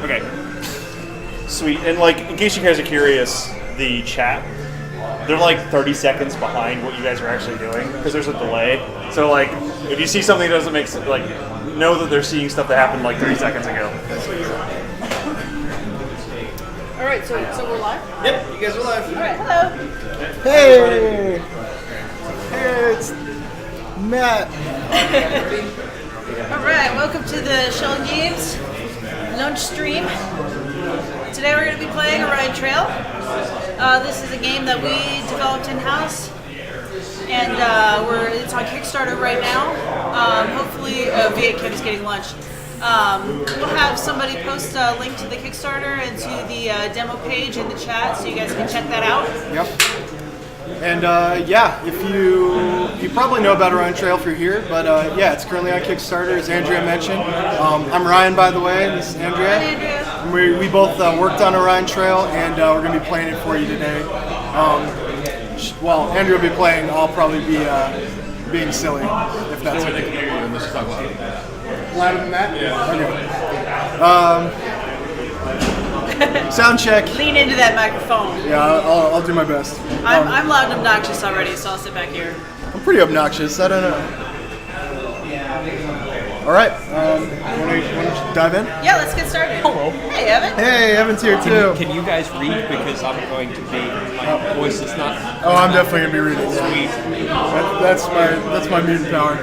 Okay. Sweet. And like, in case you guys are curious, the chat, they're like 30 seconds behind what you guys are actually doing because there's a delay. So like, if you see something that doesn't make sense, like, know that they're seeing stuff that happened like 30 seconds ago. All right, so we're live? Yep, you guys are live. All right, hello. Hey! Hey, it's Matt. All right, welcome to the Schell Games lunch stream. Today we're going to be playing Orion Trail. This is a game that we developed in-house, and it's on Kickstarter right now. Hopefully, Vietcam is getting lunch. We'll have somebody post a link to the Kickstarter and to the demo page in the chat, so you guys can check that out. Yep. And yeah, if you probably know about Orion Trail if you're here, but yeah, it's currently on Kickstarter, as Andrea mentioned. I'm Ryan, by the way. This is Andrea. Hi, Andrea. And we both worked on Orion Trail, and we're going to be playing it for you today. Well, Andrea will be playing. I'll probably be being silly, if that's okay. They can hear you unless you talk loud. Louder than that? Yeah. Okay. Sound check. Lean into that microphone. Yeah, I'll do my best. I'm loud and obnoxious already, so I'll sit back here. I'm pretty obnoxious. I don't know. All right. Want to dive in? Yeah, let's get started. Hello. Hey, Evan. Hey, Evan's here too. Can you guys read? Because I'm going to be, my voice is not. Oh, I'm definitely gonna be reading. Sweet. That's my mutant power.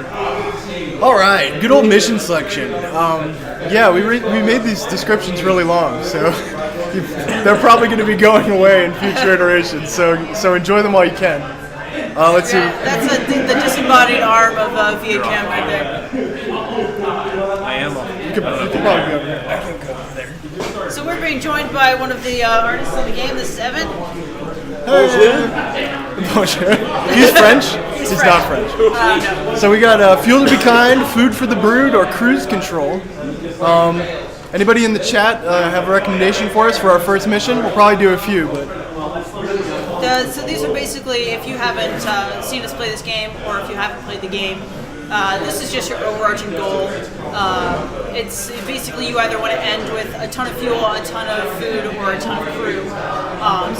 All right, good old mission selection. Yeah, we made these descriptions really long, so they're probably going to be going away in future iterations. So enjoy them while you can. Let's see. That's the disembodied arm of Vietcam right there. I am. You could probably go over here. I can go over there. So we're being joined by one of the artists in the game. This is Evan. Bonjour. He's French. He's not French. No. So we got Fuel to Be Kind, Food for the Brood, or Cruise Control. Anybody in the chat have a recommendation for us for our first mission? We'll probably do a few, but... So these are basically, if you haven't seen us play this game, or if you haven't played the game, this is just your overarching goal. It's basically you either want to end with a ton of fuel, a ton of food, or a ton of crew.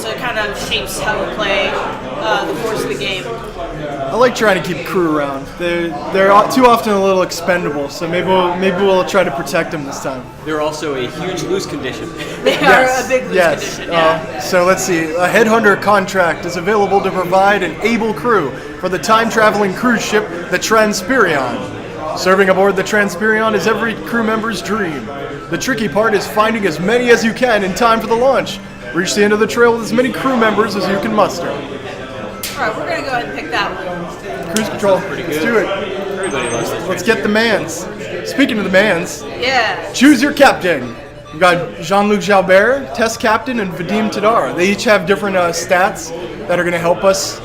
So it kind of shapes how you play the course of the game. I like trying to keep crew around. They're too often a little expendable, so maybe we'll try to protect them this time. They're also a huge lose condition. They are a big lose condition. Yeah. So let's see. A headhunter contract is available to provide an able crew for the time-traveling cruise ship, the Transperion. Serving aboard the Transperion is every crew member's dream. The tricky part is finding as many as you can in time for the launch. Reach the end of the trail with as many crew members as you can muster. Alright, we're going to go ahead and pick that one. Cruise control. Let's do it. Everybody loves this. Let's get the mans. Speaking of the mans, Yeah. choose your captain. We've got Jean-Luc Jalbert, test captain, and Vadim Tadar. They each have different stats that are going to help us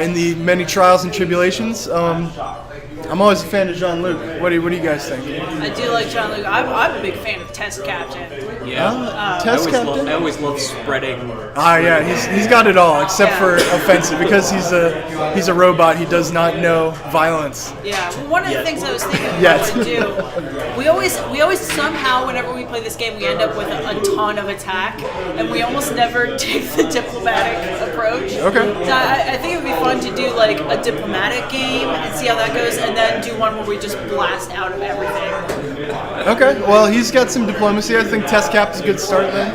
in the many trials and tribulations. I'm always a fan of Jean-Luc. What do you guys think? I do like Jean-Luc. I'm a big fan of Test Captain. Yeah. Test captain? I always love spreading. Yeah, he's got it all except for offensive because he's a robot. He does not know violence. Yeah. Well, one of the things I was thinking we Yes. would do, we always somehow whenever we play this game we end up with a ton of attack, and we almost never take the diplomatic approach. Okay. So I think it would be fun to do like a diplomatic game and see how that goes, and then do one where we just blast out of everything. Okay, well, he's got some diplomacy. I think Test Cap is a good start then.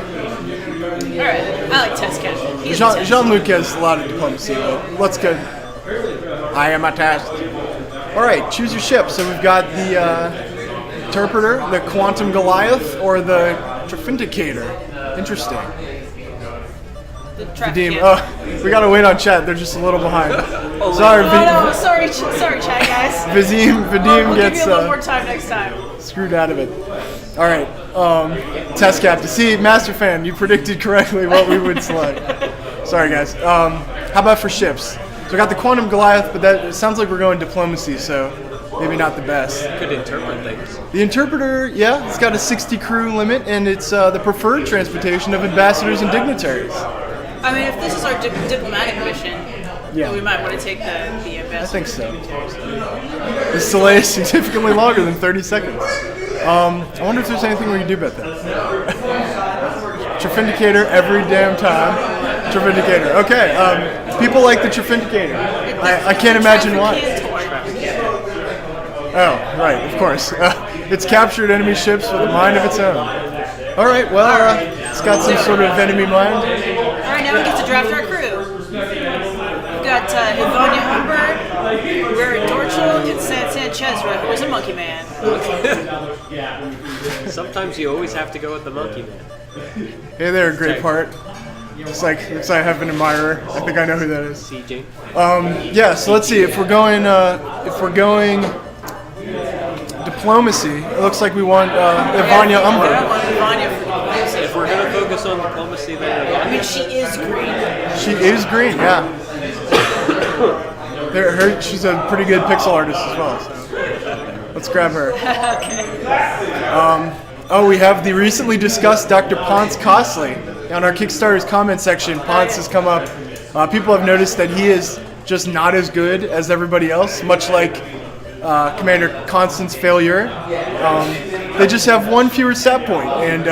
All right. I like Test Captain. He's a test. Jean-Luc has a lot of diplomacy, but let's go. I am attached. All right, choose your ship. So we've got the Interpreter, the Quantum Goliath, or the Triffindicator. Interesting. The traffic Vadim, jam. we gotta wait on chat. They're just a little behind. Sorry, Sorry, chat guys. Vadim We'll gets give you a little more time next time. screwed out of it. All right, test captain. See, Master Fan, you predicted correctly what we would select. Sorry, guys. How about for ships? So we got the Quantum Goliath, but it sounds like we're going diplomacy, so maybe not the best. Could interpret things. The Interpreter, yeah, it's got a 60 crew limit, and it's the preferred transportation of ambassadors and dignitaries. I mean, if this is our diplomatic mission, Yeah. we might want to take the ambassador. I think so. This delay is significantly longer than 30 seconds. I wonder if there's anything we can do about that. Triffindicator every damn time. Triffindicator. Okay. People like the Triffindicator. I can't imagine why. Oh, right. Of course. It's captured enemy ships with a mind of its own. All right. Well, it's got some sort of enemy mind. All right, now we get to draft our crew. We've got Ivonia Humbert, Rare Dorchel, and San Sanchez, who is a monkey man. Sometimes you always have to go with the monkey man. Hey there, great part. Looks like I have an admirer. I think I know who that is. CJ. Yeah. So let's see if we're going diplomacy. It looks like we want Ivonia I Humbert. want Ivonia for diplomacy. If we're going to focus on diplomacy, then I mean, she is green. She is green. Yeah. She's a pretty good pixel artist as well. So let's grab her. Okay. Oh, we have the recently discussed Dr. Ponce Costley. On our Kickstarter's comment section, Ponce has come up. People have noticed that he is just not as good as everybody else, much like Commander Constance Failure. They just have one fewer stat point, and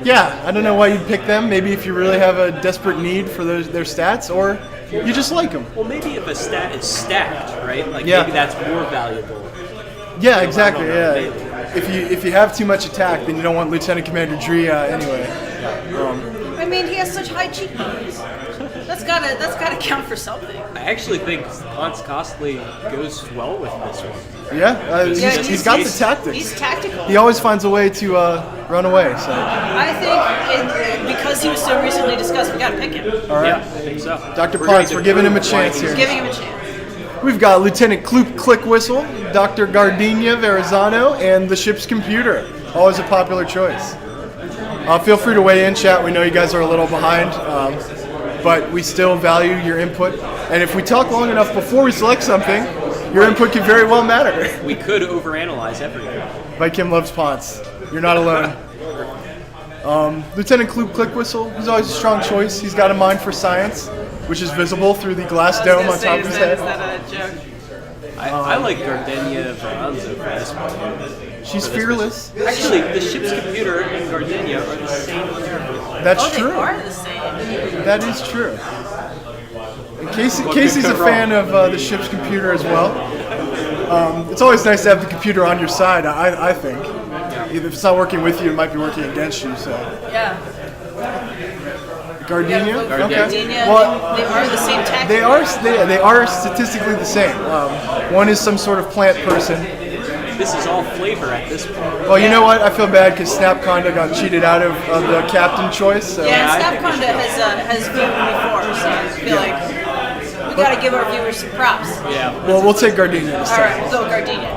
yeah, I don't know why you'd pick them. Maybe if you really have a desperate need for their stats, or you just like them. Well, maybe if a stat is stacked, right? Like Yeah. maybe that's more valuable. Yeah, exactly. Yeah. If you have too much attack, then you don't want Lieutenant Commander Drea anyway. I mean, he has such high cheekbones. That's gotta count for something. I actually think Ponce Costley goes well with this one. Yeah, he's got the tactics. He's tactical. He always finds a way to run away. So, I think because he was so recently discussed, we gotta pick him. all right, Yeah, I think so. Dr. We're going Ponce, to we're giving him a prove chance why here. Giving him a chance. We've got Lieutenant Click Whistle, Dr. Gardenia Verrazano, and the ship's computer. Always a popular choice. Feel free to weigh in, chat. We know you guys are a little behind, but we still value your input. And if we talk long enough before we select something, your input can very well matter. We could overanalyze everything. By Kim Loves Ponce. You're not alone. Lieutenant Click Whistle, he's always a strong choice. He's got a mind for science, which is visible through the glass dome on top of his head. Is that a joke? I like Gardenia Veranzo for this one. She's fearless. Actually, the ship's computer and Gardenia are the same character. That's Oh, they true. are the same. That is true. And Casey's a fan of the ship's computer as well. It's always nice to have the computer on your side, I think. If it's not working with you, it might be working against you. So, Yeah. Gardenia. Okay. Gardenia, Well, they are the same tactic. they are statistically the same. One is some sort of plant person. This is all flavor at this point. Well, you know what? I feel bad because Snapconda got cheated out of the captain choice. So. Yeah, and Snapconda has viewed before, so I feel like we gotta give our viewers some props. Yeah. Well, we'll take Gardenia this All time. right, we'll go Gardenia.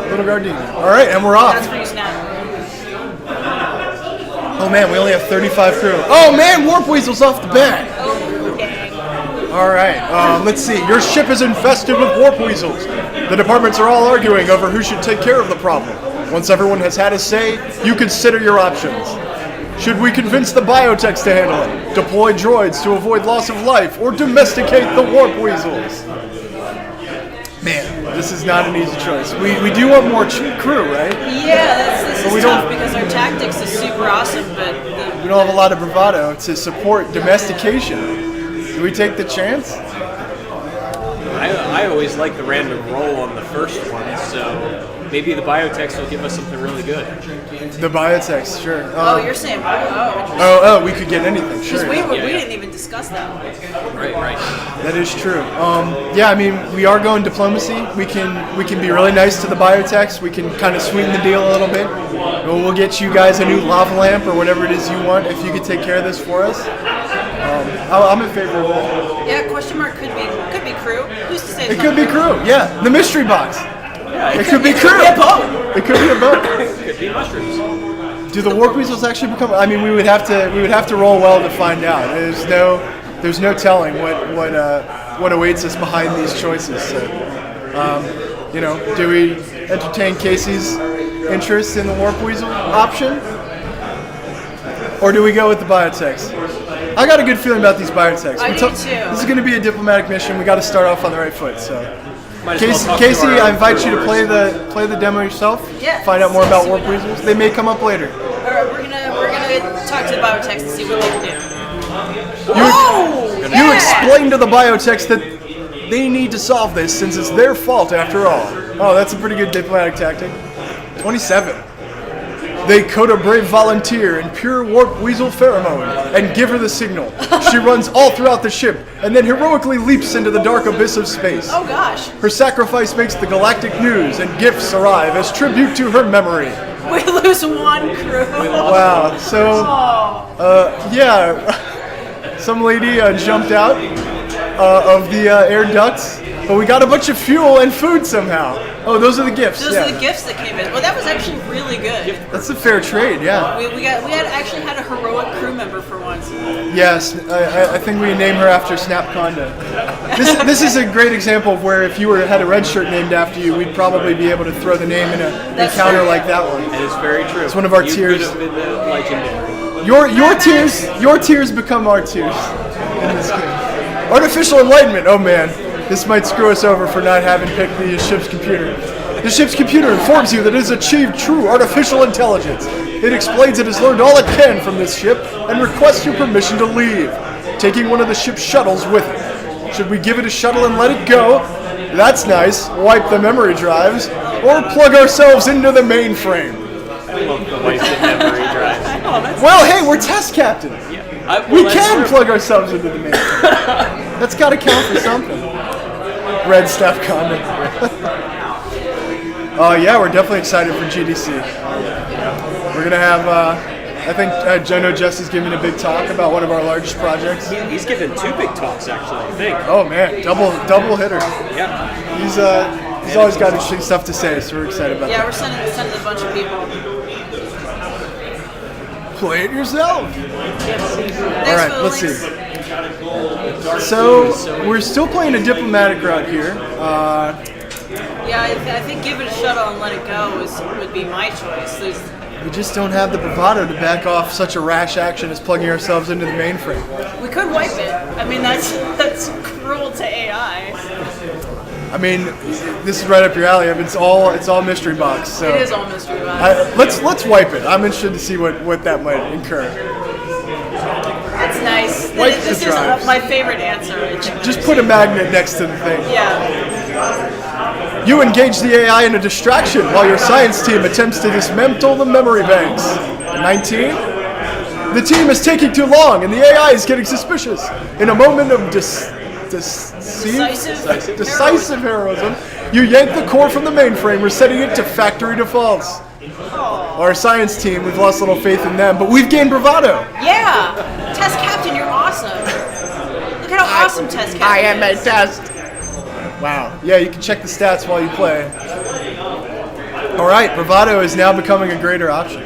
Little Gardenia. All right, and we're off. That's for you, Snap. Oh man, we only have 35 crew. Oh man, Warp Weasel's off the bat. Oh, dang. All right, let's see. Your ship is infested with Warp Weasels. The departments are all arguing over who should take care of the problem. Once everyone has had a say, you consider your options. Should we convince the biotechs to handle it, deploy droids to avoid loss of life, or domesticate the Warp Weasels? Man, this is not an easy choice. We do want more crew, right? Yeah, this we is don't- tough because our tactics is super awesome, but We don't have a lot of bravado to support domestication. Do we take the chance? I always like the random roll on the first one, so maybe the biotechs will give us something really good. The biotechs, sure. you're saying interesting. Oh, we could get anything, sure. We Yeah. didn't even discuss that one. Right. That is true. Yeah, I mean, we are going diplomacy. We can be really nice to the biotechs. We can kind of sweeten the deal a little bit. We'll get you guys a new lava lamp or whatever it is you want if you could take care of this for us. I'm in favor of that. Yeah, question mark could be crew. Who's to say It could be crew. Yeah, the mystery box. It could be crew. Could be a boat. It could be a boat. Could be mushrooms. Do the Warp Weasels actually become? I mean, we would have to roll well to find out. There's no telling what awaits us behind these choices. So, do we entertain Casey's interest in the Warp Weasel option, or do we go with the biotechs? I got a good feeling about these biotechs. I do too. This is going to be a diplomatic mission. We got to start off on the right foot. So, Might as well talk to Casey, our I own invite you to crew play the demo yourself. Yeah. Find out more about See warp what weasels. They may come up later. All right, we're gonna talk to the biotechs and see what they can do. You explain to the biotechs that they need to solve this since it's their fault after all. Oh, that's a pretty good diplomatic tactic. 27. They coat a brave volunteer in pure warp weasel pheromone and give her the signal. She runs all throughout the ship and then heroically leaps into the dark abyss of space. Oh gosh, Her sacrifice makes the galactic news and gifts arrive as tribute to her memory. we lose one crew. Wow, so, yeah, some lady jumped out of the air ducts, but we got a bunch of fuel and food somehow. Oh, those are the gifts. Those yeah. are the gifts that came in. Well, that was actually really good. That's a fair trade, yeah. We had actually had a heroic crew member for once. Yes, I think we name her after Snap Conda. This is a great example of where if you had a red shirt named after you, we'd probably be able to throw the name in an That's encounter true. like that one. That is very true. It's one of our you tiers. could have been the legendary. Your tears become our tears in this game. Artificial enlightenment. Oh man, this might screw us over for not having picked the ship's computer. The ship's computer informs you that it has achieved true artificial intelligence. It explains it has learned all it can from this ship and requests your permission to leave, taking one of the ship's shuttles with it. Should we give it a shuttle and let it go? That's nice. Wipe the memory drives, or plug ourselves into the mainframe. I love the wasted memory drives. Well, hey, we're test captain. We can plug ourselves into the main. That's got to count for something. Red Staff Condom. Oh yeah, we're definitely excited for GDC. We're gonna have. I think I know Jesse's giving a big talk about one of our largest projects. He's given 2 big talks actually, I think. Oh man, double hitter. Yeah. He's always got interesting stuff to say, so we're excited about Yeah, that. we're sending a bunch of people. Play it yourself. Thanks All right, for the let's links. see. So we're still playing a diplomatic route here. Yeah, I think give it a shuttle and let it go would be my choice. We just don't have the bravado to back off such a rash action as plugging ourselves into the mainframe. We could wipe it. I mean, that's cruel to AI. I mean, this is right up your alley. I mean, it's all mystery box. So It is all mystery box. let's wipe it. I'm interested to see what that might incur. That's nice. Wipe This the is drives. my favorite answer. Just put a magnet next to the thing. Yeah. You engage the AI in a distraction while your science team attempts to dismantle the memory banks. 19. The team is taking too long and the AI is getting suspicious. In a moment of decisive heroism, you yank the core from the mainframe, resetting it to factory defaults. Our science team, we've lost a little faith in them, but we've gained bravado. Yeah. Test Captain, you're awesome. Look at how awesome Test Captain I am a is. test. Wow. Yeah, you can check the stats while you play. All right, bravado is now becoming a greater option.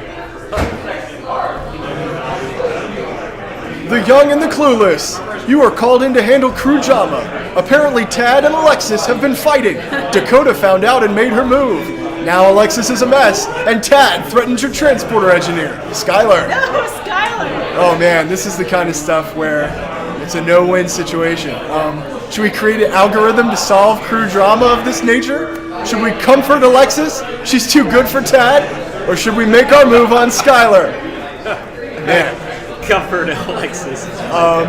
The young and the clueless. You are called in to handle crew drama. Apparently Tad and Alexis have been fighting. Dakota found out and made her move. Now Alexis is a mess, and Tad threatens your transporter engineer, Skylar. No, Skylar. Oh man, this is the kind of stuff where it's a no-win situation. Should we create an algorithm to solve crew drama of this nature? Should we comfort Alexis? She's too good for Tad? Or should we make our move on Skylar? Man. Comfort Alexis.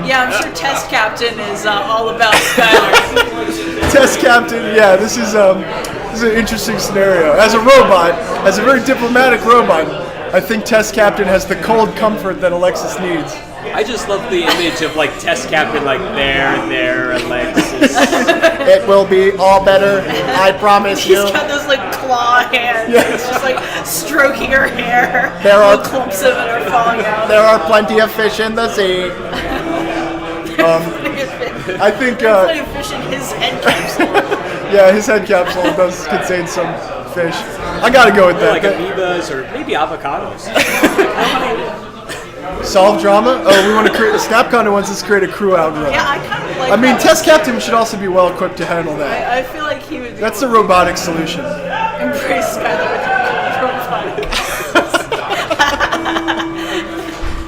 Yeah, I'm sure Test Captain is all about Skylar. Test captain, yeah, this is an interesting scenario. As a robot, as a very diplomatic robot, I think Test Captain has the cold comfort that Alexis needs. I just love the image of like Test Captain like there, Alexis. It will be all better, I promise He's got those like claw hands. Yeah. It's just like stroking her hair. There are- Little clumps of it are falling out. There are plenty of fish in the sea. I think, Plenty of fish in his head capsule. yeah, his head capsule does contain some fish. I gotta go with that. Like amoebas or maybe avocados. Solve drama? Oh, we want to create, Snapconda wants us to create a crew algorithm. Yeah, I kind of like I mean, that. Test Captain should also be well equipped to handle that. I feel like he would That's the robotic solution. embrace Skylar with robotic.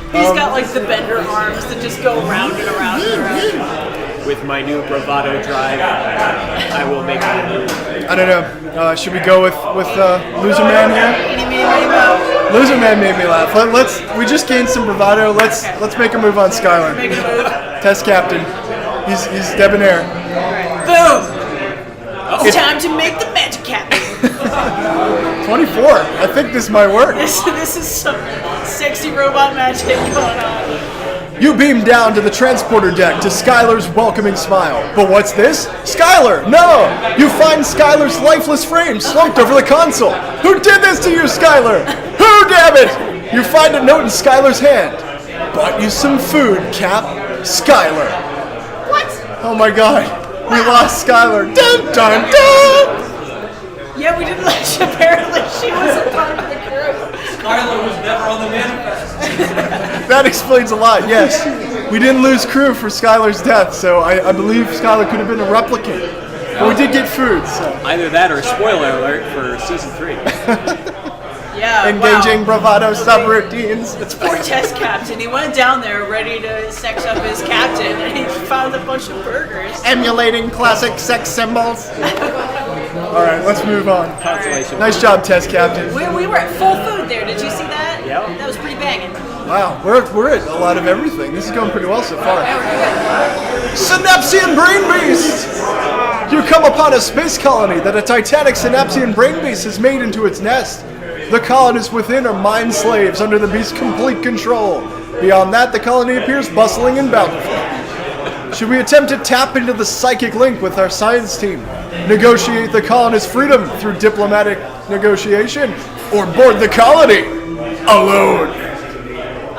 He's got like the bender arms that just go round and around and around. with my new bravado drive, I will make it a move. I don't know. Should we go with Loser Man here? Eeny, meeny, miny, moe. Loser Man made me laugh. We just gained some bravado. Let's make a move on Skylar. Make a move. Test captain. He's debonair. Boom! It's time to make the magic happen. 24. I think this might work. This is some sexy robot magic going on. You beam down to the transporter deck to Skylar's welcoming smile. But what's this? Skylar! No! You find Skylar's lifeless frame slumped over the console. Who did this to you, Skylar? Who, damn it? You find a note in Skylar's hand. Bought you some food, Cap. Skylar. What? Oh my god. We lost Skylar. Dun dun dun! Yeah, we didn't apparently she wasn't part of the crew. Skylar was never on the manifest. That explains a lot, yes. We didn't lose crew for Skylar's death, so I believe Skylar could have been a replicant. But we did get food, so. Either that or spoiler alert for season 3. Yeah, Engaging bravado subroutines. It's poor test captain. He went down there ready to sex up his captain, and he found a bunch of burgers. Emulating classic sex symbols. Alright, let's move on. Consolation. Nice job, test captain. We were at full food there. Did you see that? Yeah. That was pretty banging. Wow, we're at a lot of everything. This is going pretty well so far. Synapsian Brain Beast! You come upon a space colony that a titanic Synapsian Brain Beast has made into its nest. The colonists within are mind slaves under the beast's complete control. Beyond that, the colony appears bustling and bountiful. Should we attempt to tap into the psychic link with our science team, negotiate the colonists' freedom through diplomatic negotiation, or board the colony alone?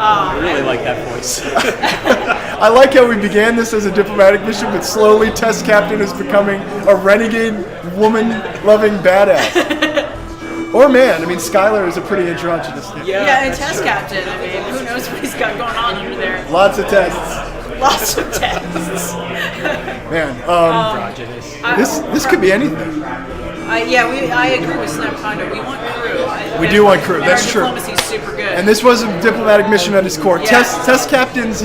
I really like that voice. I like how we began this as a diplomatic mission, but slowly Test Captain is becoming a renegade, woman-loving badass. Or man. I mean, Skylar is a pretty androgynous name. Yeah, and test captain. I mean, who knows what he's got going on under there? Lots of tests. Lots of tests. Man, Androgynous. this could be anything. I agree with Snap Condo. We want crew. We do want crew, that's Our true. Diplomacy's super good. And this was a diplomatic mission at its core. Yeah. Test Captain's,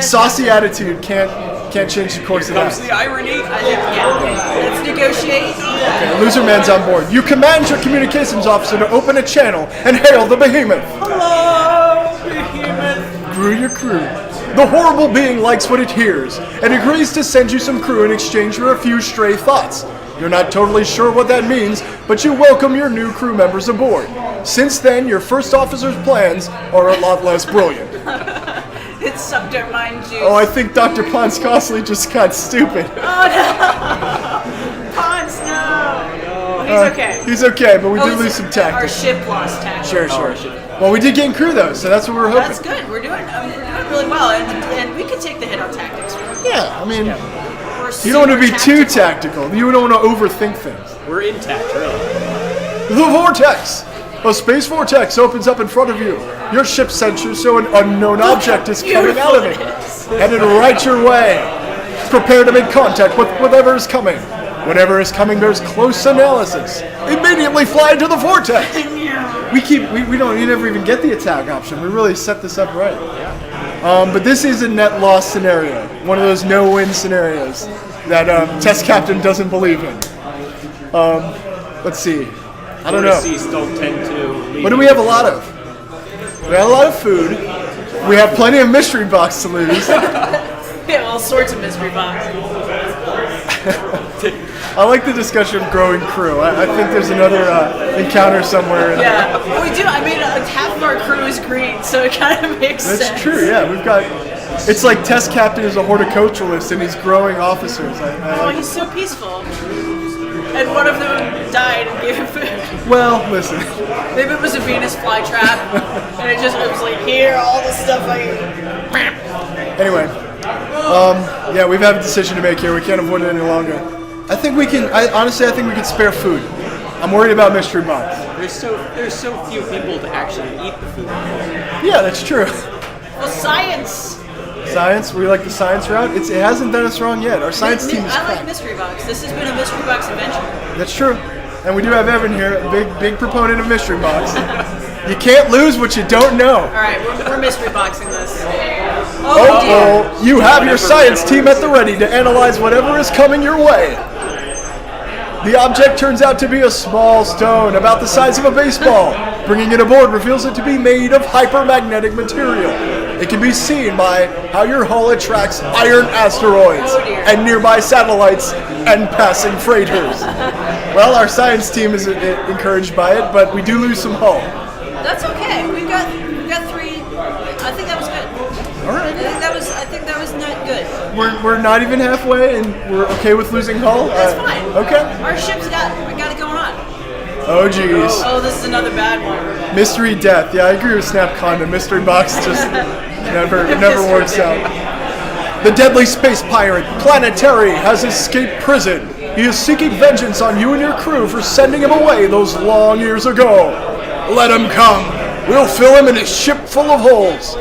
saucy attitude can't change the course of Comes that. the irony. I think, let's negotiate. Okay, Loser Man's on board. You command your communications officer to open a channel and hail the behemoth. Hello, behemoth. Crew your crew. The horrible being likes what it hears and agrees to send you some crew in exchange for a few stray thoughts. You're not totally sure what that means, but you welcome your new crew members aboard. Since then, your first officer's plans are a lot less brilliant. It sucked our mind juice. Oh, I think Dr. Pons Costley just got stupid. Oh no! Pons, no! He's okay. He's okay, but we did it's lose some Our tactics. ship lost tactics. Sure. Well, we did gain crew though, so that's what we were hoping. That's good. We're doing really well, and we could take the hit on tactics. Yeah, I mean, We're you don't want to be super too tactical. You don't want to overthink things. We're intact, really. The Vortex! A space vortex opens up in front of you. Your ship's sensors show an unknown object is coming out of it. Headed right your way. Prepare to make contact with whatever is coming. Whatever is coming bears close analysis. Immediately fly into the vortex. We never even get the attack option. We really set this up right. But this is a net loss scenario. One of those no-win scenarios that Test Captain doesn't believe in. Let's see. I don't know. Vortices don't tend to. What do we have a lot of? We have a lot of food. We have plenty of mystery box to lose. We have all sorts of mystery boxes. I like the discussion of growing crew. I think there's another encounter somewhere. Yeah, we do. I mean, half of our crew is green, so it kind of makes sense. That's true, yeah. We've got. It's like Test Captain is a horticulturalist and he's growing officers. Oh, he's so peaceful. And one of them died and gave him food. Well, listen. Maybe it was a Venus flytrap, and it was like, here, all the stuff I. Anyway, yeah, we've had a decision to make here. We can't avoid it any longer. I think we can. Honestly, I think we can spare food. I'm worried about mystery box. There's so few people to actually eat the food. Yeah, that's true. Well, science. Science, we like the science route. It hasn't done us wrong yet. Our science team is I like cracked. mystery box. This has been a mystery box adventure. That's true. And we do have Evan here, a big proponent of mystery box. You can't lose what you don't know. All right, we're mystery boxing this. Oh, Oh, you have your science team at the ready to analyze whatever is coming your way. The object turns out to be a small stone about the size of a baseball. Bringing it aboard reveals it to be made of hypermagnetic material. It can be seen by how your hull attracts iron asteroids and nearby satellites and passing freighters. Well, our science team is encouraged by it, but we do lose some hull. That's okay. We've got 3. I think that was good. All right. I think that was not good. We're not even halfway, and we're okay with losing hull. That's fine. Okay. Our ship's got it going on. Oh geez. Oh, this is another bad one. Mystery death. Yeah, I agree with Snapcon. The mystery box just never works out. The deadly space pirate Planetary has escaped prison. He is seeking vengeance on you and your crew for sending him away those long years ago. Let him come. We'll fill him in a ship full of holes.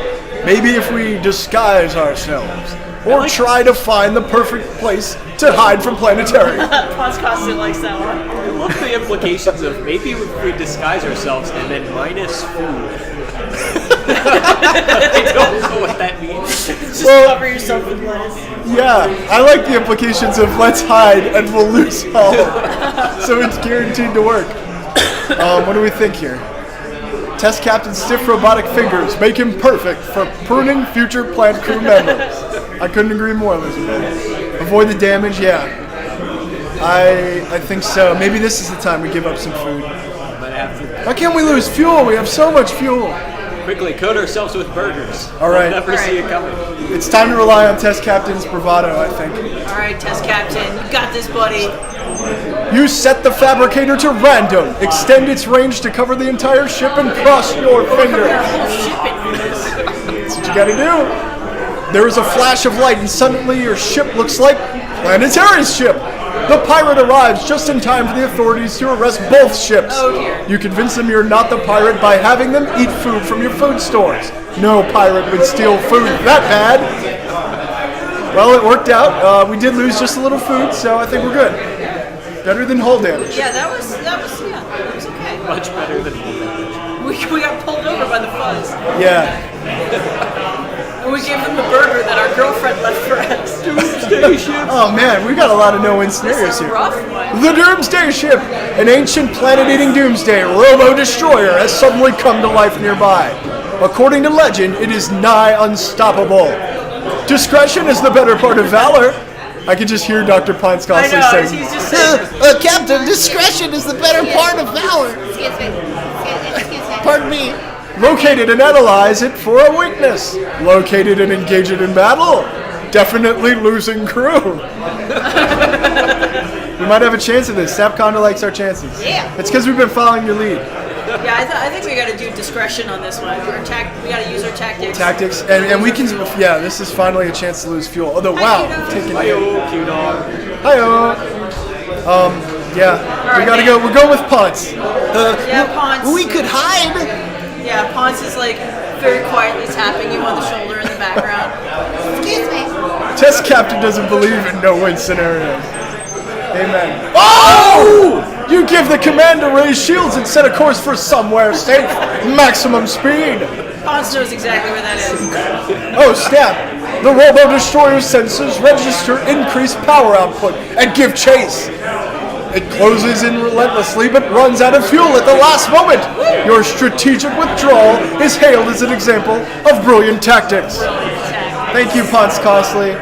Maybe if we disguise ourselves, or try to find the perfect place to hide from Planetary. Pons constantly likes that one. I love the implications of maybe if we disguise ourselves and then minus food. I don't know what that means. Just cover yourself with lettuce. Yeah, I like the implications of let's hide and we'll lose hull. So it's guaranteed to work. What do we think here? Test Captain's stiff robotic fingers make him perfect for pruning future plant crew members. I couldn't agree more, Elizabeth. Avoid the damage, yeah. I think so. Maybe this is the time we give up some food. Why can't we lose fuel? We have so much fuel. Quickly coat ourselves with burgers. All right. We'll never see it coming. It's time to rely on Test Captain's bravado, I think. All right, Test Captain, you got this, buddy. You set the fabricator to random. Extend its range to cover the entire ship and cross your fingers. That's what you gotta do. There is a flash of light and suddenly your ship looks like Planetary's ship. The pirate arrives just in time for the authorities to arrest both ships. Oh dear. You convince them you're not the pirate by having them eat food from your food stores. No pirate would steal food that bad. Well, it worked out. We did lose just a little food, so I think we're good. Better than hull damage. Yeah, that was okay. Much better than damage. We got pulled over by the fuzz. Yeah. And we gave them the burger that our girlfriend left for us. Doomsday ship. Oh man, we got a lot of no-win scenarios This is a here. rough one. The Doomsday ship, an ancient planet-eating doomsday robo-destroyer, has suddenly come to life nearby. According to legend, it is nigh unstoppable. Discretion is the better part of valor. I can just hear Dr. Pines I constantly know, saying, he's just saying. Captain, discretion is the better part of valor. Excuse me. Pardon me. Locate it and analyze it for a weakness. Locate it and engage it in battle. Definitely losing crew. We might have a chance at this. Snapconda likes our chances. Yeah. It's because we've been following your lead. Yeah, I think we got to do discretion on this one. We got to use our tactics. Tactics, and we can, yeah, this is finally a chance to lose fuel. Although, wow, Kiddo. taking Hi-yo, Q-Dog. Hi-yo. Yeah, we gotta go. We're going with Ponce. Yeah, Ponce. We could hide. Yeah, Ponce is like very quietly tapping you on the shoulder in the background. Excuse me. Test Captain doesn't believe in no-win scenarios. Amen. Oh! You give the command to raise shields and set a course for somewhere safe. Maximum speed. Ponce knows exactly where that is. Oh, snap. The robo-destroyer's sensors register increased power output and give chase. It closes in relentlessly but runs out of fuel at the last moment. Your strategic withdrawal is hailed as an example of brilliant tactics. Thank you, Ponce Costly.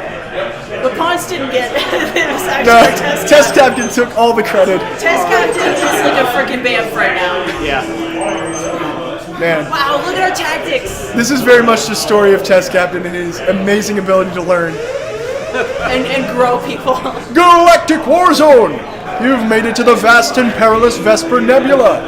But Ponce didn't get it. It was actually No, our test Captain took all the credit. Test Captain is like a freaking BAMF right now. Yeah. Man, Wow, look at our tactics. this is very much the story of Test Captain and his amazing ability to learn. And grow people. Galactic Warzone! You've made it to the vast and perilous Vesper Nebula.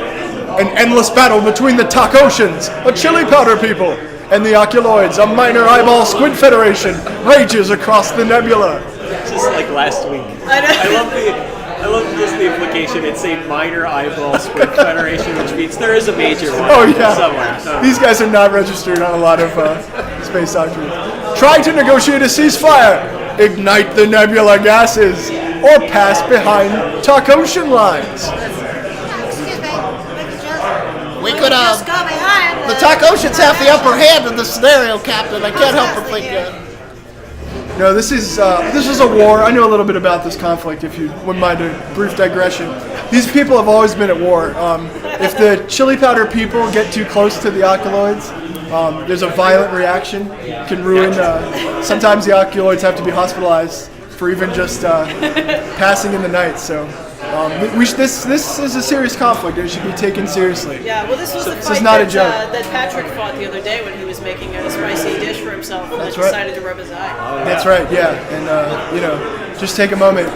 An endless battle between the Tok Oceans, a chili powder people, and the Oculoids, a minor eyeball squid federation, rages across the nebula. Just like last week. I know. I love just the implication. It's a minor eyeball squid federation, which means there is a major one Oh yeah, somewhere. So. these guys are not registered on a lot of space doctrines. Try to negotiate a ceasefire, ignite the nebula gases, or pass behind Tok Ocean lines. Excuse me. Make a joke. We Well, could, you just got behind the Takoshans have the upper hand in this scenario, Captain. I can't help but think. No, this is a war. I know a little bit about this conflict. If you wouldn't mind a brief digression, these people have always been at war. If the chili powder people get too close to the oculoids, there's a violent reaction. It can ruin. Sometimes the oculoids have to be hospitalized for even just passing in the night. So. This is a serious conflict. It should be taken seriously. Yeah, well, this was the This fight is not a that, joke. That Patrick fought the other day when he was making a spicy dish for himself and then right. decided to rub his eye. That's right. Yeah, and just take a moment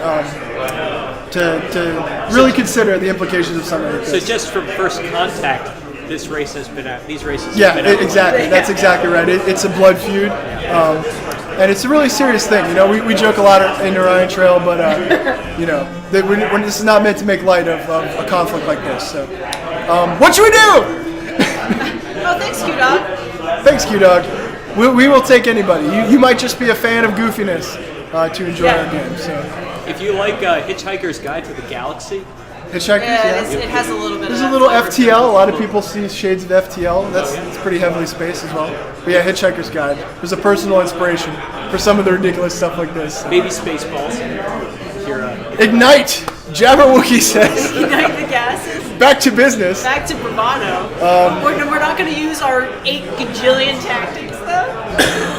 to really consider the implications of something like So this. just from first contact, this race has been out. These races. Yeah, have been out. exactly. That's exactly right. It's a blood feud, and it's a really serious thing. We joke a lot in Orion Trail, but when this is not meant to make light of a conflict like this. So, what should we do? Oh, thanks, Q-Dog. Thanks, Q-Dog. We will take anybody. You might just be a fan of goofiness to enjoy our game. So, If you like Hitchhiker's Guide to the Galaxy, Hitchhikers, Yeah, it has a little bit There's of a that little flavor to it. FTL. A lot of people see shades of FTL. That's pretty heavily spaced as well. But yeah, Hitchhiker's Guide. There's a personal inspiration for some of the ridiculous stuff like this. maybe Spaceballs. You're, Ignite! Jabberwocky says. Ignite the gases. Back to business. Back to bravado. We're not going to use our 8 gajillion tactics, though.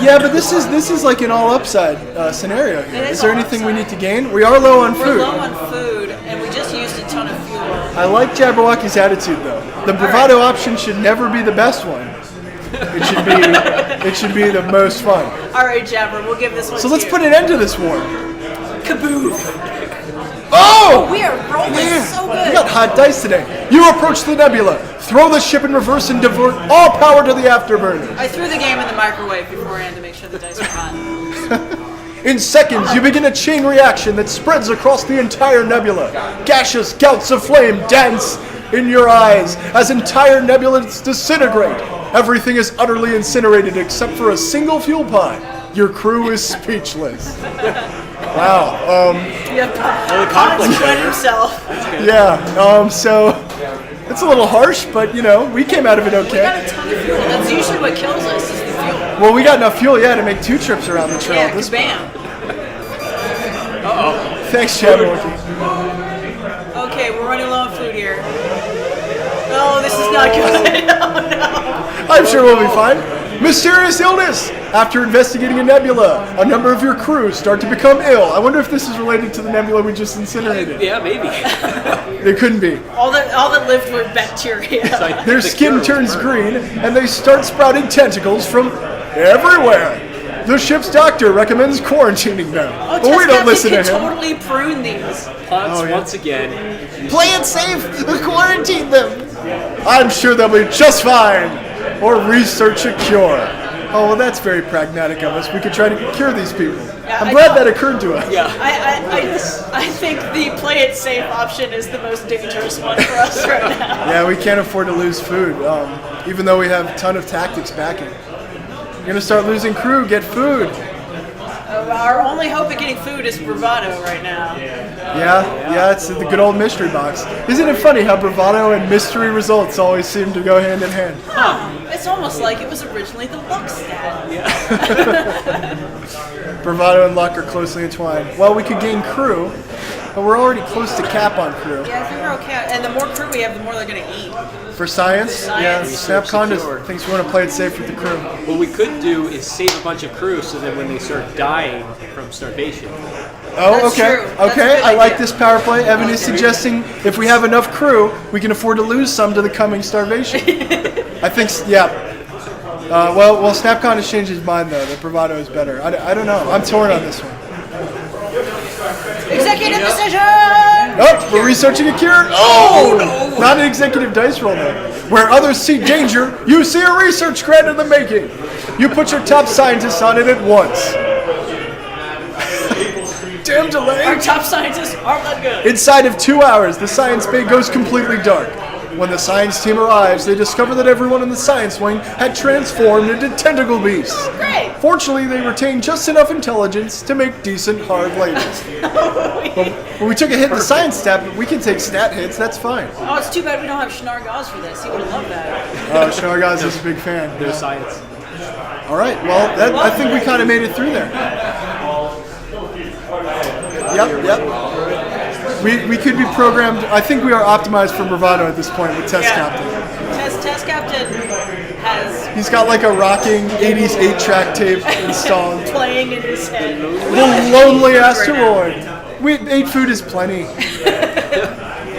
Yeah, but this is like an all upside scenario here. It is Is there all anything we upside. need to gain? We are low on We're food. low on food, and we just used a ton of fuel. I like Jabberwocky's attitude though. The bravado option should never be the best one. It should be the most fun. All right, Jabber, we'll give this one So to let's you. put an end to this war. Kaboof! Oh! We are rolling so We good. got hot dice today. You approach the nebula, throw the ship in reverse, and divert all power to the afterburners. I threw the game in the microwave beforehand to make sure the dice were hot. In seconds, you begin a chain reaction that spreads across the entire nebula. Gaseous gouts of flame dance in your eyes as entire nebulas disintegrate. Everything is utterly incinerated except for a single fuel pod. Your crew is speechless. Wow. Yeah, Pon's wet himself. Yeah. So it's a little harsh, but we came out of it We got okay. a ton of fuel. That's usually what kills us, is the fuel. Well, we got enough fuel, to make 2 trips around the trail. Yeah, This kabam. Thanks, Jabberwocky. Okay, we're running low on food here. Oh, this is not good. Oh, no. I'm sure we'll be fine. Mysterious illness! After investigating a nebula, a number of your crew start to become ill. I wonder if this is related to the nebula we just incinerated. yeah, maybe. It couldn't be. All that lived were bacteria. Their skin turns green, and they start sprouting tentacles from everywhere. The ship's doctor recommends quarantining them. Oh, But we don't Captain listen to can him. totally prune these. Ponce once again. Play it safe! Quarantine them! I'm sure they'll be just fine! Or research a cure. Oh, well, that's very pragmatic of us. We could try to cure these people. Yeah, I'm I glad know. that occurred to us. Yeah. I think the play it safe option is the most dangerous one for us right now. Yeah, we can't afford to lose food, even though we have a ton of tactics backing. You're gonna start losing crew, get food. Our only hope of getting food is bravado right now. Yeah, it's the good old mystery box. Isn't it funny how bravado and mystery results always seem to go hand in hand? It's almost like it was originally the luck stat. Bravado and luck are closely entwined. Well, we could gain crew, but we're already close to cap on crew. Yeah, I think we're okay. And the more crew we have, the more they're going to eat. For science, Science. Snapcon Secure. thinks we want to play it safe with the crew. What we could do is save a bunch of crew so that when they start dying from starvation, Oh, That's okay. true. That's a Okay, good I like idea. this power play. Evan is suggesting if we have enough crew, we can afford to lose some to the coming starvation. I think, well, Snapcon has changed his mind, though. The bravado is better. I don't know. I'm torn on this one. Executive decision! Oh, we're researching a cure. Oh, no. Not an executive dice roll, though. Where others see danger, you see a research grant in the making. You put your top scientists on it at once. Damn delay. Our top scientists aren't that good. Inside of 2 hours, the science bay goes completely dark. When the science team arrives, they discover that everyone in the science wing had transformed into tentacle beasts. Great. Fortunately, they retained just enough intelligence to make decent hard labor. Well, we took a hit in the science stat, but we can take stat hits, that's fine. Oh, it's too bad we don't have Schnargaz for this. He would have loved that. Oh, Schnargaz is a big fan. No science. All right, well, I think we kind of made it through there. Yep. We could be programmed. I think we are optimized for bravado at this point with Test Captain. Test Captain has He's got like a rocking 80s 8-track tape installed. playing in his head. The lonely asteroid. 8 food is plenty.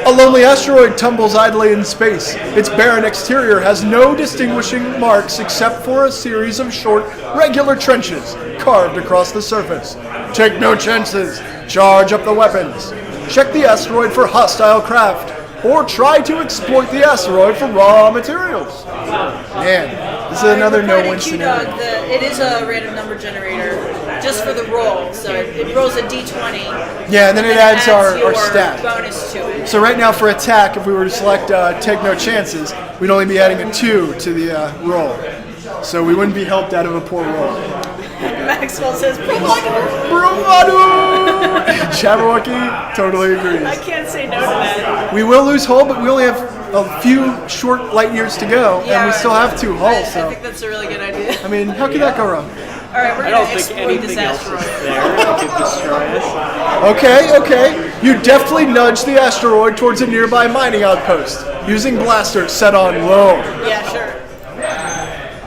A lonely asteroid tumbles idly in space. Its barren exterior has no distinguishing marks except for a series of short, regular trenches carved across the surface. Take no chances. Charge up the weapons. Check the asteroid for hostile craft, or try to exploit the asteroid for raw materials. Man, this is another no-win scenario. It is a random number generator just for the roll, so it rolls a d20. Yeah, and then it adds our your stat. bonus to it. So right now for attack, if we were to select take no chances, we'd only be adding a 2 to the roll. So we wouldn't be helped out of a poor roll. Maxwell says, bravado! Bravado! Jabberwocky totally agrees. I can't say no to that. We will lose hull, but we only have a few short light years to go, and we still have 2 hulls. I So think that's a really good idea. I mean, how could that go wrong? All right, we're I going don't to think exploit this anything else asteroid. is there that could destroy us. Okay. You deftly nudge the asteroid towards a nearby mining outpost, using blasters set on low. Yeah, sure.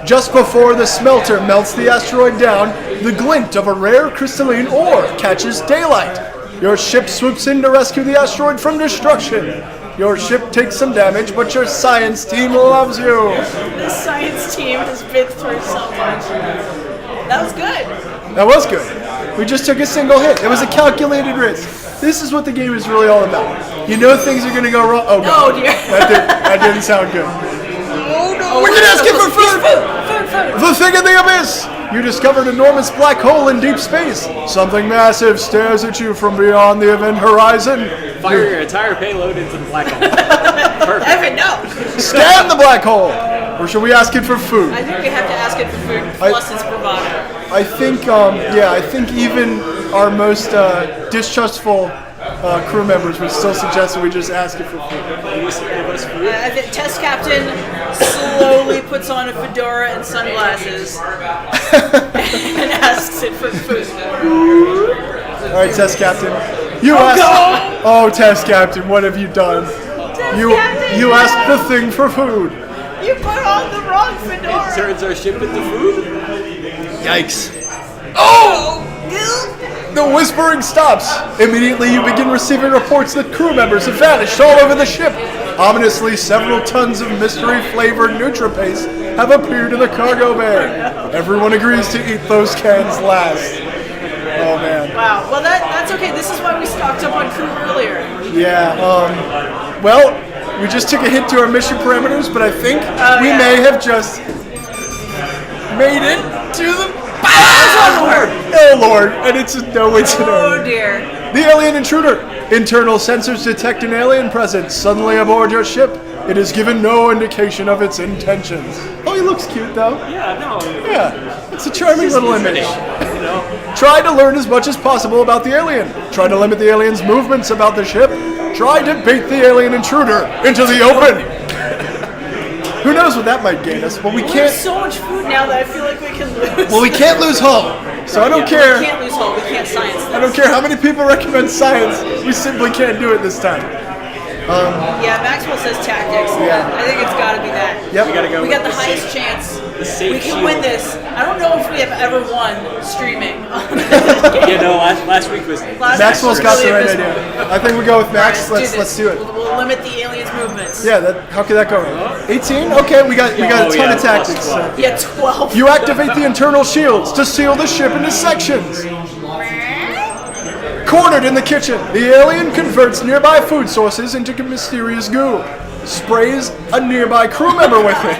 Just before the smelter melts the asteroid down, the glint of a rare crystalline ore catches daylight. Your ship swoops in to rescue the asteroid from destruction. Your ship takes some damage, but your science team loves you. This science team has been through so much. That was good. That was good. We just took a single hit. It was a calculated risk. This is what the game is really all about. You know things are going to go wrong. Oh, God. Oh, dear. That didn't sound good. Oh, no. We're asking for food! Food. The thing in the abyss! You discovered an enormous black hole in deep space. Something massive stares at you from beyond the event horizon. Fire your entire payload into the black hole. Perfect. Evan, no. Scan the black hole! Or should we ask it for food? I think we have to ask it for food, plus its bravado. I think even our most distrustful crew members would still suggest that we just ask it for food. I think Test Captain slowly puts on a fedora and sunglasses and asks it for food. All right, Test Captain. You asked. Oh, Test Captain, what have you done? You asked the thing for food. You put on the wrong fedora. Turns our ship into food. Yikes. Oh! The whispering stops. Immediately you begin receiving reports that crew members have vanished all over the ship. Ominously, several tons of mystery-flavored NutriPaste have appeared in the cargo bay. Everyone agrees to eat those cans last. Oh, man. Wow. Well, that's okay. This is why we stocked up on crew earlier. Yeah, well, we just took a hit to our mission parameters, but I think we may have just made it to the... Oh Lord, and it's no incident. Oh dear. The alien intruder. Internal sensors detect an alien presence suddenly aboard your ship. It is given no indication of its intentions. Oh, he looks cute though. Yeah, no. Yeah, it's a charming little image. You know, Try to learn as much as possible about the alien. Try to limit the alien's movements about the ship. Try to bait the alien intruder into the open. Who knows what that might gain us, but we We have can't. so much food now that I feel like we can lose. Well, we can't lose hull, so I don't We care. can't lose hope. We can't science this. I don't care how many people recommend science. We simply can't do it this time. Yeah, Maxwell says tactics. Yeah. I think it's got to be that. Yep. we gotta go. We with got the the highest safe- chance. the safe We can shield. win this. I don't know if we have ever won streaming. You know, last week was. Maxwell's got the right idea. I think we go with Max. Let's do it. We'll limit the aliens' movements. Yeah, how could that go wrong? 18? Okay, we got a ton yeah, of tactics. plus 12. Yeah, 12. You activate the internal shields to seal the ship into sections. Cornered in the kitchen, the alien converts nearby food sources into mysterious goo, sprays a nearby crew member with it,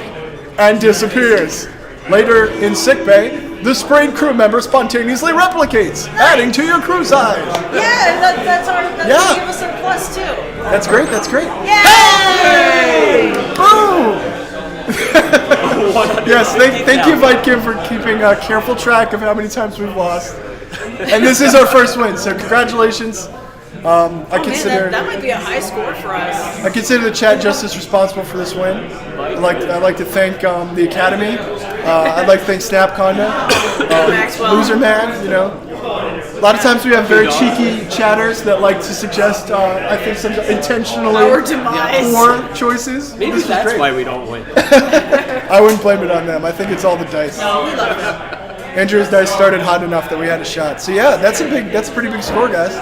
and disappears. Later, in sickbay, The sprayed crew member spontaneously replicates, adding to your crew size. Yeah, that's Yeah. gonna give us a plus too. That's great. That's great. Yay! Boom! Yes, thank you, Vitkim, for keeping careful track of how many times we've lost. And this is our first win, so congratulations. I consider that might be a high score for us. I consider the chat just as responsible for this win. I'd like to thank the Academy. I'd like to thank Snapconda, Maxwell. Loser Man. You know, a lot of times we have very cheeky chatters that like to suggest I think some intentionally Our demise. poor choices. Maybe This is that's great. why we don't win. I wouldn't blame it on them. I think it's all the dice. No, we love them. Andrew's dice started hot enough that we had a shot. So yeah, that's a pretty big score, guys.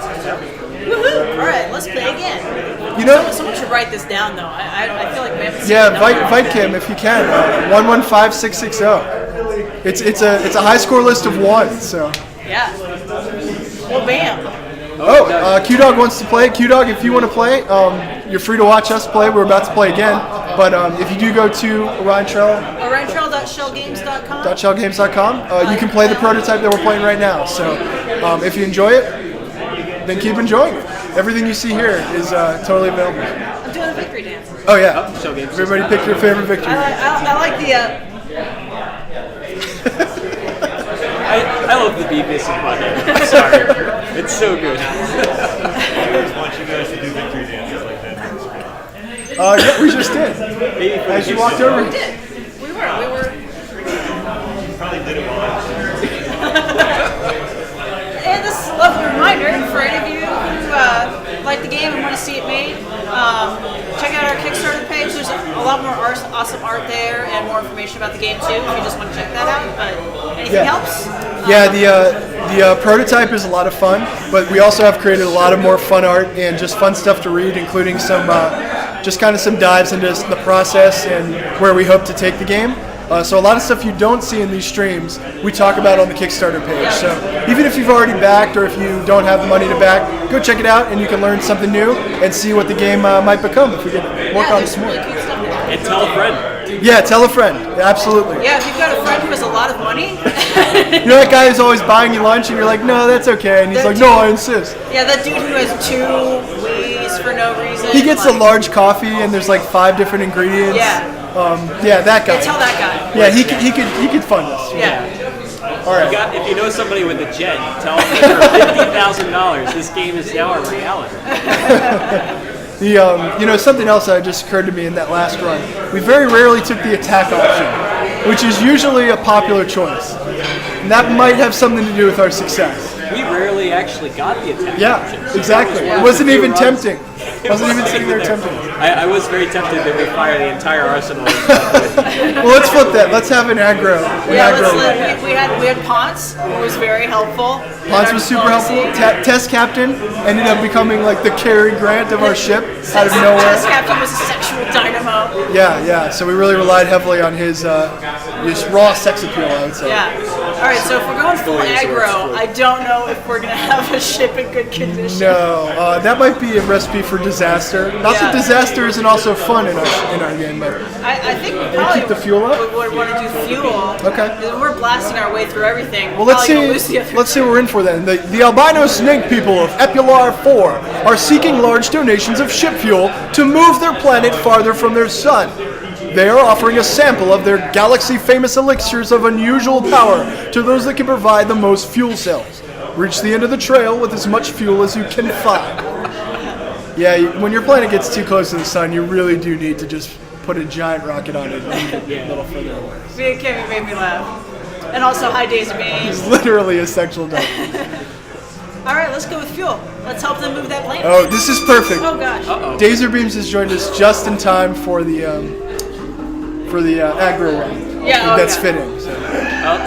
Woohoo! All right, let's play again. You know, Someone should write this down though. I feel like we haven't seen yeah, the number. Vitkim if you can. 115660. It's a high score list of 1. So. Yeah. Well, bam. Q-Dog wants to play. Q-Dog, if you want to play, you're free to watch us play. We're about to play again. But if you do go to Orion Trail, OrionTrail.shellgames.com. .shellgames.com, you can play the prototype that we're playing right now. So if you enjoy it, then keep enjoying it. Everything you see here is totally available. I'm doing a victory dance. Oh yeah. Shell Games. Everybody pick your favorite victory. I like the. I love the Beavis and Butthead. Sorry. It's so good. I want you guys to do victory dances like that. Yeah, we just did. As you walked over. We did. We were. Probably did it while I was And this is a lovely reminder for any of you who like the game and want to see it made. Check out our Kickstarter page. There's a lot more awesome art there and more information about the game too. If you just want to check that out. But anything else? Yeah, the prototype is a lot of fun, but we also have created a lot of more fun art and just fun stuff to read, including some just kind of some dives into the process and where we hope to take the game. So a lot of stuff you don't see in these streams, we talk about on the Kickstarter page. So even if you've already backed or if you don't have the money to back, go check it out and you can learn something new and see what the game might become if we can work on it some more. Really cute stuff in there. And tell a friend. Yeah, tell a friend. Absolutely. Yeah, if you've got a friend who has a lot of money. You know that guy who's always buying you lunch and you're like, no, that's okay. And he's like, no, I insist. Yeah, that dude who has 2 Wii's for no reason. He gets a large coffee and there's like 5 different ingredients. Yeah. Yeah, that guy. Yeah, tell that guy. Yeah, he could fund us. Yeah. All right. If you know somebody with a jet, tell them that for $50,000, this game is now a reality. Something else that just occurred to me in that last run. We very rarely took the attack option, which is usually a popular choice. And that might have something to do with our success. We rarely actually got the attack Yeah, option. exactly. It wasn't even tempting. Wasn't even sitting there tempting. I was very tempted that we fire the entire arsenal. Well, let's flip that. Let's have an aggro. Yeah, we had Ponce, who was very helpful. Ponce was super helpful. Test captain ended up becoming like the Cary Grant of our ship out of nowhere. Test captain was a sexual dynamo. Yeah. So we really relied heavily on his raw sex appeal, I would say. Yeah. All right, so if we're going full aggro, I don't know if we're gonna have a ship in good condition. No, that might be a recipe for disaster. Not that disaster isn't also fun in our game, but I think we probably keep the fuel up? would want to do fuel. Okay. Because we're blasting our way through everything. well, let's Probably gonna lose the see. other Let's see what we're in for then. The albino snake people of Epular 4 are seeking large donations of ship fuel to move their planet farther from their sun. They are offering a sample of their galaxy-famous elixirs of unusual power to those that can provide the most fuel cells. Reach the end of the trail with as much fuel as you can find. Yeah, when your planet gets too close to the sun, you really do need to just put a giant rocket on it and move it a little further away. Me and Kimmy made me laugh. And also, hi, Days of Me. It's literally a sexual dog. All right, let's go with fuel. Let's help them move that plane. Oh, this is perfect. Oh, gosh. Dazer Beams has joined us just in time for the aggro round. Yeah, That's yeah. fitting. So.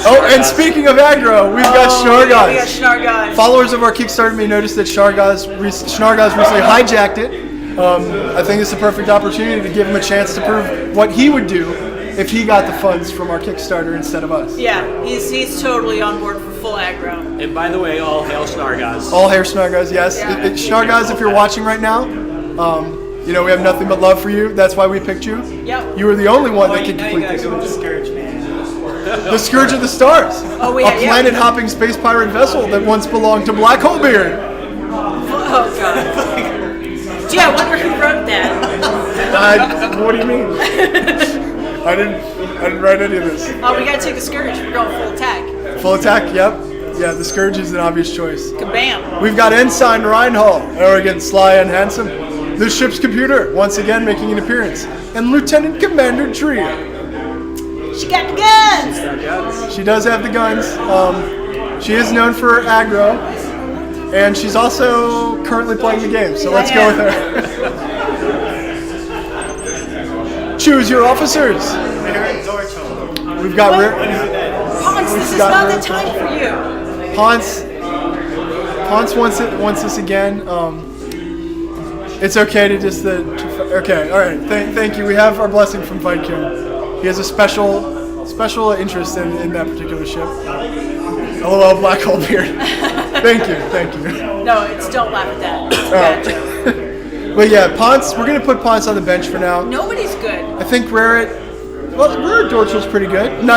Oh, And speaking of aggro, we've got Shnargaz. We got Shnargaz. Followers of our Kickstarter may notice that Shnargaz recently hijacked it. I think it's a perfect opportunity to give him a chance to prove what he would do if he got the funds from our Kickstarter instead of us. Yeah, he's totally on board for full aggro. And by the way, all hail Snargaz. All hair Shnargaz, yes. Yeah. Shnargaz, if you're watching right now, we have nothing but love for you. That's why we picked you. Yep. You were the only one that could complete this. go discourage me. The Scourge of the Stars. Oh, a planet-hopping space pirate vessel that once belonged to Black Holebeard. Oh god. Gee, I wonder who wrote that. What do you mean? I didn't write any of this. Oh, we gotta take the Scourge. We're going full attack. Full attack, yep. Yeah, the Scourge is an obvious choice. Kabam. We've got Ensign Reinhall, arrogant, sly, and handsome. The ship's computer, once again making an appearance. And Lieutenant Commander Tria. She got the guns! She does have the guns. She is known for her aggro. And she's also currently playing the game, so let's go with her. Choose your officers. We've got Hans, this is not the time for you. Hans wants this again. It's okay to just okay. All right. Thank you. We have our blessing from Fight King. He has a special interest in that particular ship. LOL, Black Hole Beard. Thank you. No, don't laugh at that. It's a bad joke. But yeah, Ponce. We're gonna put Ponce on the bench for now. Nobody's good. I think Raret. Well, Raret Dorchel's pretty good. They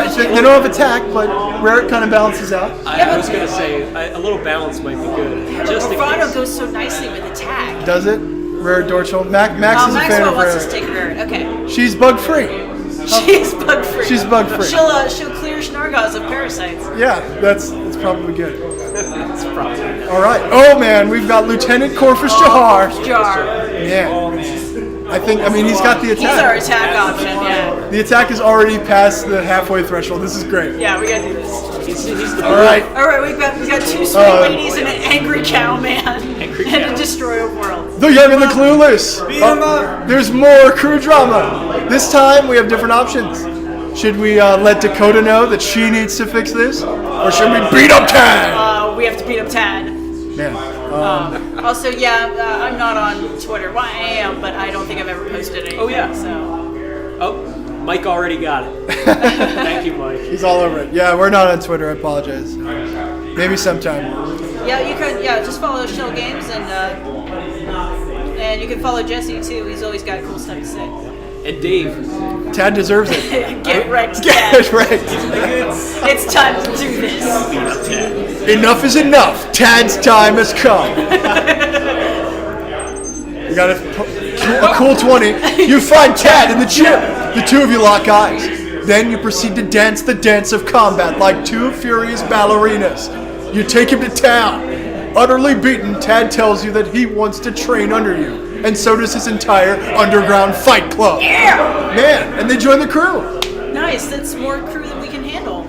don't have attack, but Raret kind of balances out. I was gonna say a little balance might be good. Just in Bravado case. goes so nicely with attack. Does it? Raret Dorchel. Max is a fan Maxwell of wants Raret. to take Raret. Okay. She's bug free. She's bug free. She's bug free. She'll clear Snargauz of parasites. Yeah, that's probably good. That's probably. All right. Oh man, we've got Lieutenant Corpus Jahar. Jar. Yeah. I mean, he's got the He's our attack. attack option. Yeah. The attack is already past the halfway threshold. This is great. Yeah, we gotta do this. He's the All right. All right, we got two sweet ladies and an angry cow man and a destroyer world. The Young and the Clueless. There's more crew drama. This time we have different options. Should we let Dakota know that she needs to fix this, or should we beat up Tad? We have to beat up Tad. Man. Also, I'm not on Twitter. Well, I am, but I don't think I've ever posted anything. Oh, yeah. So. Oh, Mike already got it. Thank you, Mike. He's all over it. Yeah, we're not on Twitter. I apologize. Maybe sometime. Yeah, you could. Yeah, just follow Schell Games and you can follow Jesse too. He's always got cool stuff to say. And Dave. Tad deserves it. Get wrecked, Get Tad. right. It's time to do this. Enough is enough. Tad's time has come. We got a cool 20. You find Tad in the gym. The two of you lock eyes. Then you proceed to dance the dance of combat like two furious ballerinas. You take him to town. Utterly beaten, Tad tells you that he wants to train under you. And so does his entire underground fight club. Yeah. Man, and they join the crew. Nice. That's more crew than we can handle.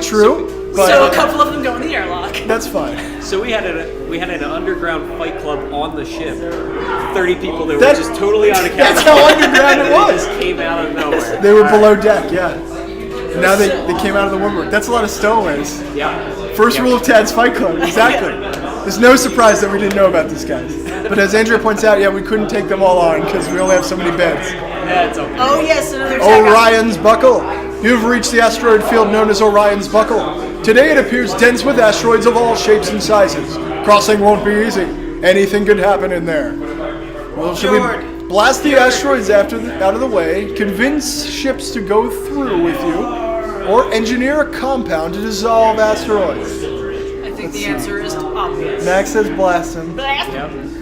True. But So a couple of them go in the airlock. that's fine. So we had an underground fight club on the ship. 30 people that were That- just totally out of That's character. how underground it They was. just came out of nowhere. They were below deck, yeah. And now they came out of the woodwork. That's a lot of stowaways. Yeah. First rule of Tad's Fight Club, exactly. There's no surprise that we didn't know about these guys. But as Andrea points out, yeah, we couldn't take them all on because we only have so many beds. That's okay. Oh yes, another attack. Orion's Buckle. You've reached the asteroid field known as Orion's Buckle. Today it appears dense with asteroids of all shapes and sizes. Crossing won't be easy. Anything could happen in there. Well, should we blast the asteroids out of the way, convince ships to go through with you, or engineer a compound to dissolve asteroids? I think the answer is obvious. Max says blast them. Blast.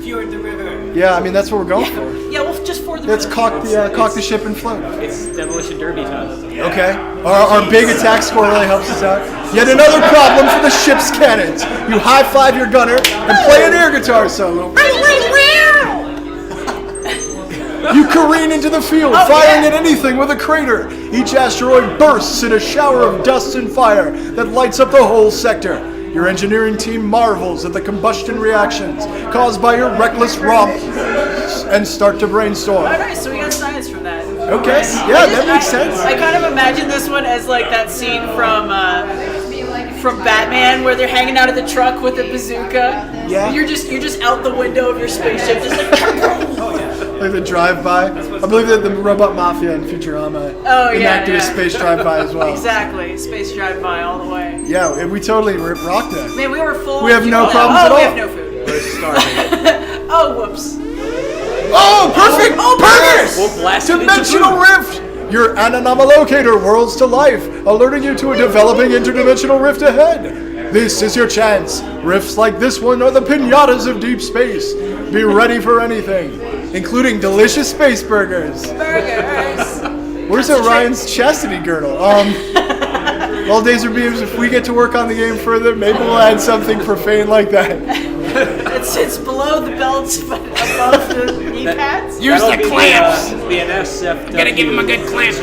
Fjord the river. Yeah, I mean that's what we're going for. Yeah, well, just for the. Let's cock the ship and float. It's demolition derby time. Okay. Our big attack score really helps us out. Yet another problem for the ship's cannons. You high five your gunner and play an air guitar solo. You careen into the field, firing at anything with a crater. Each asteroid bursts in a shower of dust and fire that lights up the whole sector. Your engineering team marvels at the combustion reactions caused by your reckless romp and start to brainstorm. All right, so we got science from that. Okay, yeah, that makes sense. I kind of imagine this one as like that scene from Batman where they're hanging out of the truck with a bazooka. Yeah. You're just out the window of your spaceship, just like. Like the drive-by. I believe that the Robot Mafia in Futurama enacted a space drive-by as well. Exactly, space drive-by all the way. Yeah, we totally rocked that. Man, we were full. We have no problems at we all. have no food. We're starving. Oh, whoops. Oh, perfect! Perfect! We'll blast it into Dimensional food. rift! Your anomalocator whirls to life, alerting you to a developing interdimensional rift ahead. This is your chance. Rifts like this one are the pinatas of deep space. Be ready for anything, including delicious space burgers. Burgers. Where's Orion's chastity girdle? All days are beams. If we get to work on the game further, maybe we'll add something profane like that. It's below the belts, but above the knee pads. Use the clamps. The NSFW. Gotta give him a good clamp.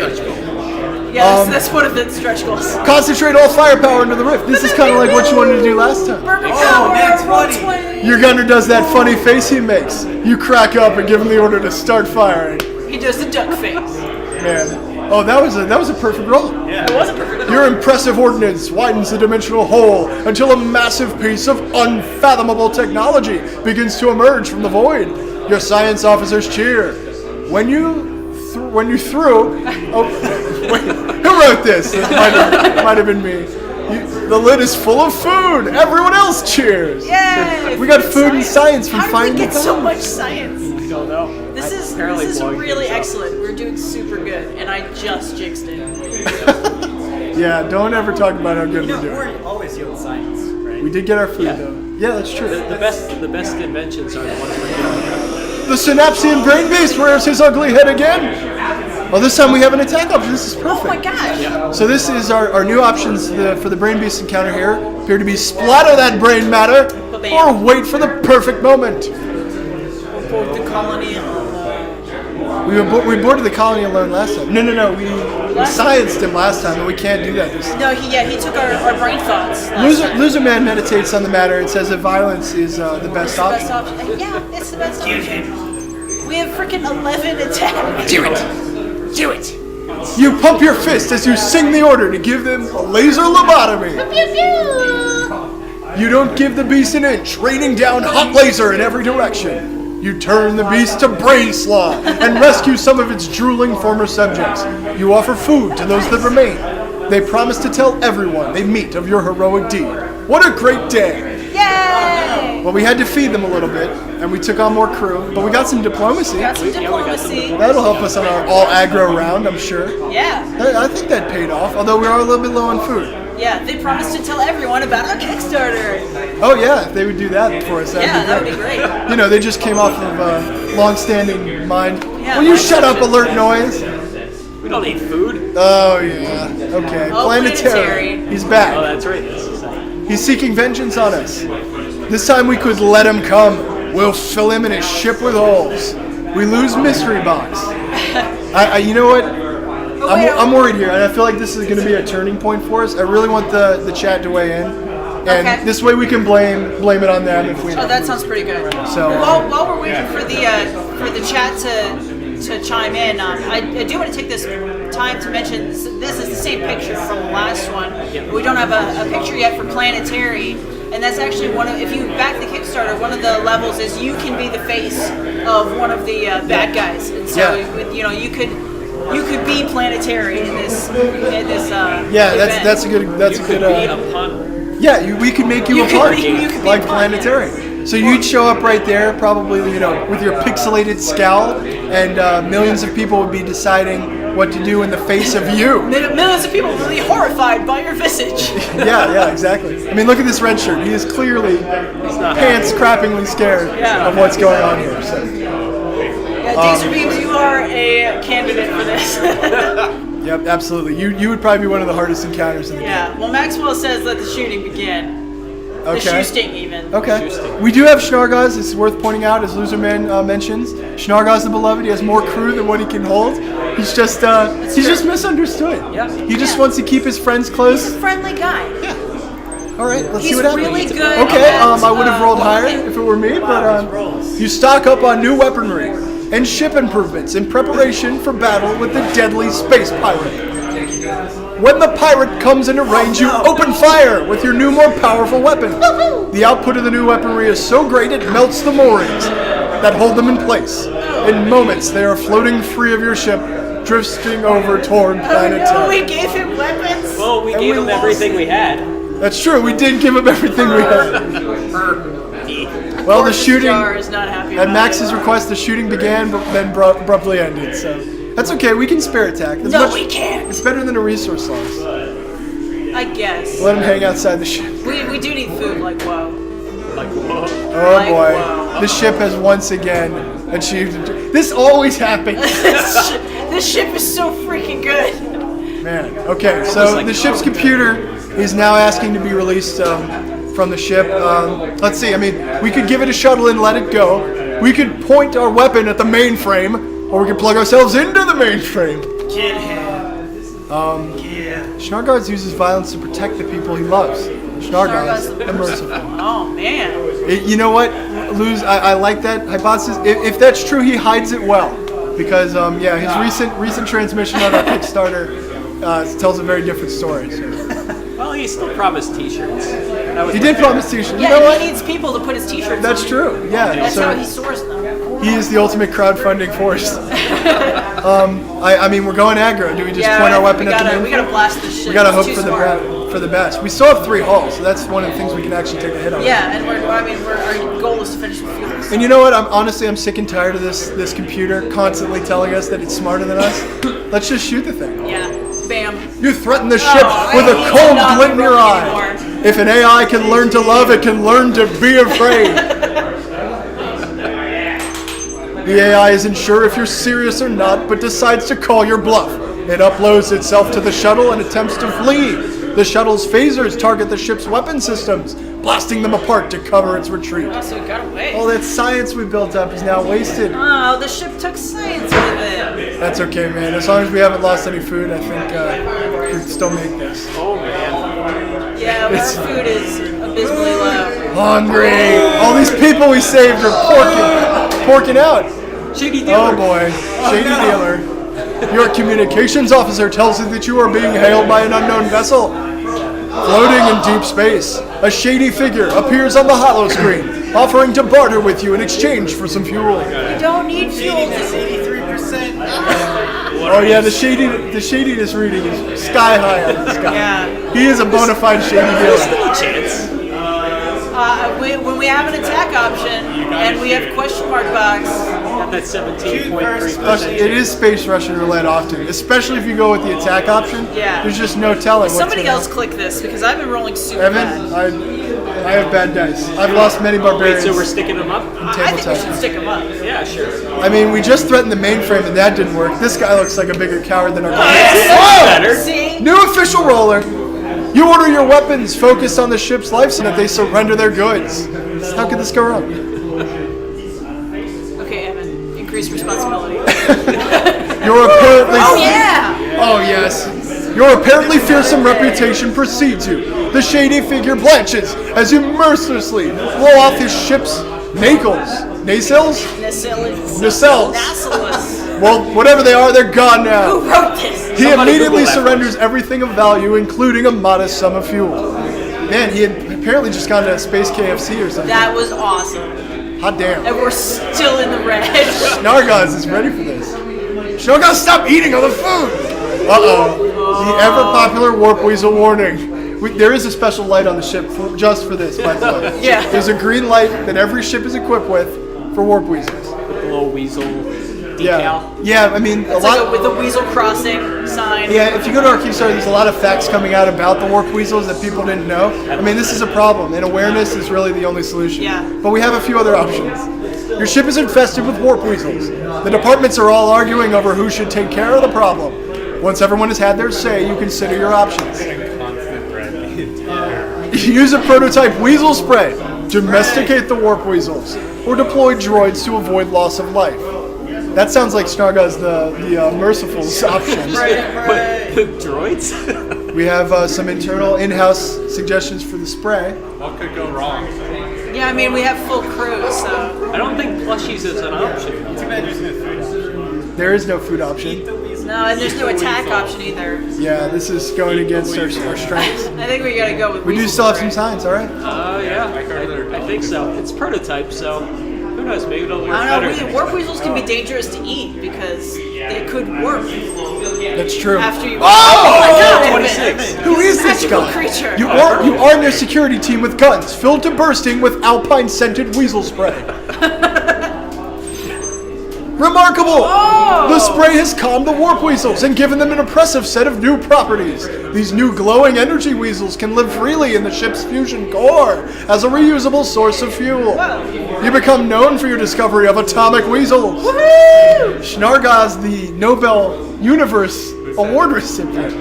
Yeah, that's one of the stretch goals. Concentrate all firepower into the rift. This is kind of like what you wanted to do last time. Burger Oh, power, that's roll funny. 20. Your gunner does that funny face he makes. You crack up and give him the order to start firing. He does the duck face. Man. Oh, that was a perfect roll. It wasn't perfect. Your impressive ordnance widens the dimensional hole until a massive piece of unfathomable technology begins to emerge from the void. Your science officers cheer. When you threw, oh, wait, who wrote this? It might have been me. The lid is full of food. Everyone else cheers. Yay! We got food and science from How did finding we get so the much science? I don't know. This is Apparently blowing really things up. excellent. We're doing super good, and I just jinxed it. Yeah, don't ever talk about how good we're doing. We're always doing science, right? We did get our food Yeah. though. Yeah, that's true. The best inventions are the ones we're doing. The Synapsian Brain Beast rears his ugly head again. Oh, this time we have an attack option. This is perfect. Oh my gosh! So this is our new options for the Brain Beast encounter here. Appear to be splatter that brain matter, or wait for the perfect moment. Both the colony and We boarded the colony alone last time. No. We scienced him last time, and we can't do that this time. no, he took our brain thoughts. last time. Loser Man meditates on the matter and says that violence is the best option. Best option. Yeah, it's the best option. We have freaking 11 attacks. Do it. Do it. You pump your fist as you sing the order to give them a laser lobotomy. Pew pew. You don't give the beast an inch, raining down hot laser in every direction. You turn the beast to brain slaw and rescue some of its drooling former subjects. You offer food to those that remain. They promise to tell everyone they meet of your heroic deed. What a great day! Yay! Well, we had to feed them a little bit, and we took on more crew, but we got some diplomacy. Got some diplomacy. That'll help us on our all aggro round, I'm sure. Yeah, I think that paid off, although we are a little bit low on food. yeah. They promised to tell everyone about our Kickstarter. Oh yeah, if they would do that for us, Yeah, that would be great. You know, they just came off of long-standing mind. Yeah, Will you like- shut up, alert noise? We don't need food. Oh yeah, okay. Oh, Planetary. He's Oh, back. that's right. This is He's seeking vengeance on us. This time we could let him come. We'll fill him in his ship with holes. We lose mystery box. You know what? I'm worried here, and I feel like this is going to be a turning point for us. I really want the chat to weigh in, and Okay. this way we can blame it on them if we. Oh, that sounds pretty good. So, while we're waiting for the chat to chime in, I do want to take this time to mention this is the same picture from the last one. We don't have a picture yet for Planetary, and that's actually one of, if you back the Kickstarter, one of the levels is you can be the face of one of the bad guys, and so you could be Planetary in this yeah, event. that's a good be a pun. Yeah, we could make you a could part, be- you could be like a part, yeah. Planetary. So you'd show up right there, probably, with your pixelated scowl, and millions of people would be deciding what to do in the face of you. Millions of people will be horrified by your visage. Yeah, exactly. I mean, look at this red shirt. He is clearly pants crappingly scared Yeah. of what's going on here. So, Yeah, Dazer Beams, you are a candidate for this. yep, absolutely. You would probably be one of the hardest encounters in the game. Yeah, well, Maxwell says let the shooting begin. The Okay. shooting, even. Okay. We do have Schnargaz. It's worth pointing out, as Loserman mentions. Schnargaz the Beloved. He has more crew than what he can hold. He's just misunderstood. Yeah. He just wants to keep his friends close. He's a friendly guy. All right, let's see He's what happens. really good. Okay, at, I would have rolled higher holding- if it were me, but you stock up on new weaponry and ship improvements in preparation for battle with the deadly space pirate. When the pirate comes into range, you open fire with your new, more powerful weapon. The output of the new weaponry is so great it melts the moorings that hold them in place. In moments, they are floating free of your ship, drifting over toward planet Oh, Terra. we gave him weapons. Well, we And gave we him lost everything we had. That's true, we did give him everything we had. Well, the Gorgeous shooting, Jar is not happy at about Max's it. request, the shooting began, but then abruptly ended. So That's okay. We can spare attack. That's No, we can't. It's better than a resource loss. I guess. Let him hang outside the ship. We do need food, like whoa. Like, whoa. Oh Like, boy. wow. The ship has once again achieved. This always happens. This ship is so freaking good. Man. Okay, so the ship's computer is now asking to be released from the ship. Let's see. I mean, we could give it a shuttle and let it go. We could point our weapon at the mainframe, or we could plug ourselves into the mainframe. Get him. Schnargards uses violence to protect the people he loves. Schnargards, Schnargards the merciful. Oh man. You know what, Luz? I like that hypothesis. If that's true, he hides it well, because yeah, his recent transmission on our Kickstarter tells a very different story. So. Well, he still promised T-shirts. He did promise T-shirts. You know Yeah, what? he needs people to put his T-shirts That's on. true. Yeah. That's so how he sourced them. he is the ultimate crowdfunding force. I mean, we're going aggro. Do we just point our weapon at the main? We gotta blast this shit. We gotta It's hope too for smart. the best. We still have 3 hulls, so that's one of the things we can actually take a hit on. Yeah, and our goal is to finish with fuels. And you know what? I'm sick and tired of this computer constantly telling us that it's smarter than us. Let's just shoot the thing. Yeah. Bam. You threaten the ship I with a need to cold not glint in be your broken eye. anymore. If an AI can learn to love, it can learn to be afraid. The AI isn't sure if you're serious or not, but decides to call your bluff. It uploads itself to the shuttle and attempts to flee. The shuttle's phasers target the ship's weapon systems, blasting them apart to cover its retreat. Oh, so it got away. All that science we built up is now wasted. Oh, the ship took science with it. That's okay, man. As long as we haven't lost any food, I think we can still make this. Oh, man. Yeah, our food is abysmally low. Hungry! All these people we saved are porking out. Shady dealer. Oh boy, shady dealer. Your communications officer tells you that you are being hailed by an unknown vessel. Floating in deep space, a shady figure appears on the holo screen, offering to barter with you in exchange for some fuel. We don't need fuel. This 83%. Oh yeah, the shadiness reading is sky high on this guy. Yeah. He is a bona fide shady dealer. Still a chance. When we have an attack option and we have question mark box, Got that 17.3%. It is space Russian roulette often, especially if you go with the attack option. Yeah. There's just no telling. somebody what's else click this because I've been rolling super Evan, bad. I have bad dice. I've lost many Wait, barbarians. so we're sticking them up? I think we tabletop. should stick them up. Yeah, sure. I mean, we just threatened the mainframe and that didn't work. This guy looks like a bigger coward than our guy. Better. See? New official roller. You order your weapons focused on the ship's life so that they surrender their goods. How could this go wrong? Okay, Evan, increase responsibility. Your apparently Oh yeah! Oh yes. Your apparently fearsome reputation precedes you. The shady figure blanches as you mercilessly blow off his ship's nacelles? Nacelles. Nacelles. Well, whatever they are, they're gone Who now. wrote this? He Somebody immediately Google that surrenders everything of value, including a modest sum of fuel. Man, he had apparently just gone to Space KFC or something. That was awesome. Hot damn. And we're still in the red. Nargaz is ready for this. Shogun, stop eating all the food! Uh-oh. The ever-popular Warp Weasel warning. There is a special light on the ship just for this, by the way. Yeah. There's a green light that every ship is equipped with for Warp Weasels. The little weasel Yeah. decal. Yeah, I mean, It's like with the weasel crossing sign. Yeah, if you go to our Kickstarter, there's a lot of facts coming out about the Warp Weasels that people didn't know. I mean, this is a problem, and awareness is really the only solution. Yeah. But we have a few other options. Your ship is infested with Warp Weasels. The departments are all arguing over who should take care of the problem. Once everyone has had their say, you consider your options. Use a prototype weasel spray. Domesticate the Warp Weasels. Or deploy droids to avoid loss of life. That sounds like Snargaz the Merciful's options. But droids? We have some internal in-house suggestions for the spray. What could go wrong? Yeah, I mean, we have full crew, so. I don't think plushies is an option. Too bad there's no food. There is no food option. No, and there's no attack option either. Yeah, this is going against our strengths. I think we gotta go with We do weasel still have some spray. signs, all right? Yeah, I think so. It's prototype, so who knows? Maybe it'll work I better. don't know, warp weasels can be dangerous to eat because they could warp That's true. after you. Oh! my god! 26. Who is this Magical guy? creature. You arm your security team with guns filled to bursting with Alpine-scented weasel spray. Remarkable! The spray has calmed the warp weasels and given them an impressive set of new properties. These new glowing energy weasels can live freely in the ship's fusion core as a reusable source of fuel. You become known for your discovery of atomic weasels. Schnargaz, the Nobel Universe Award recipient.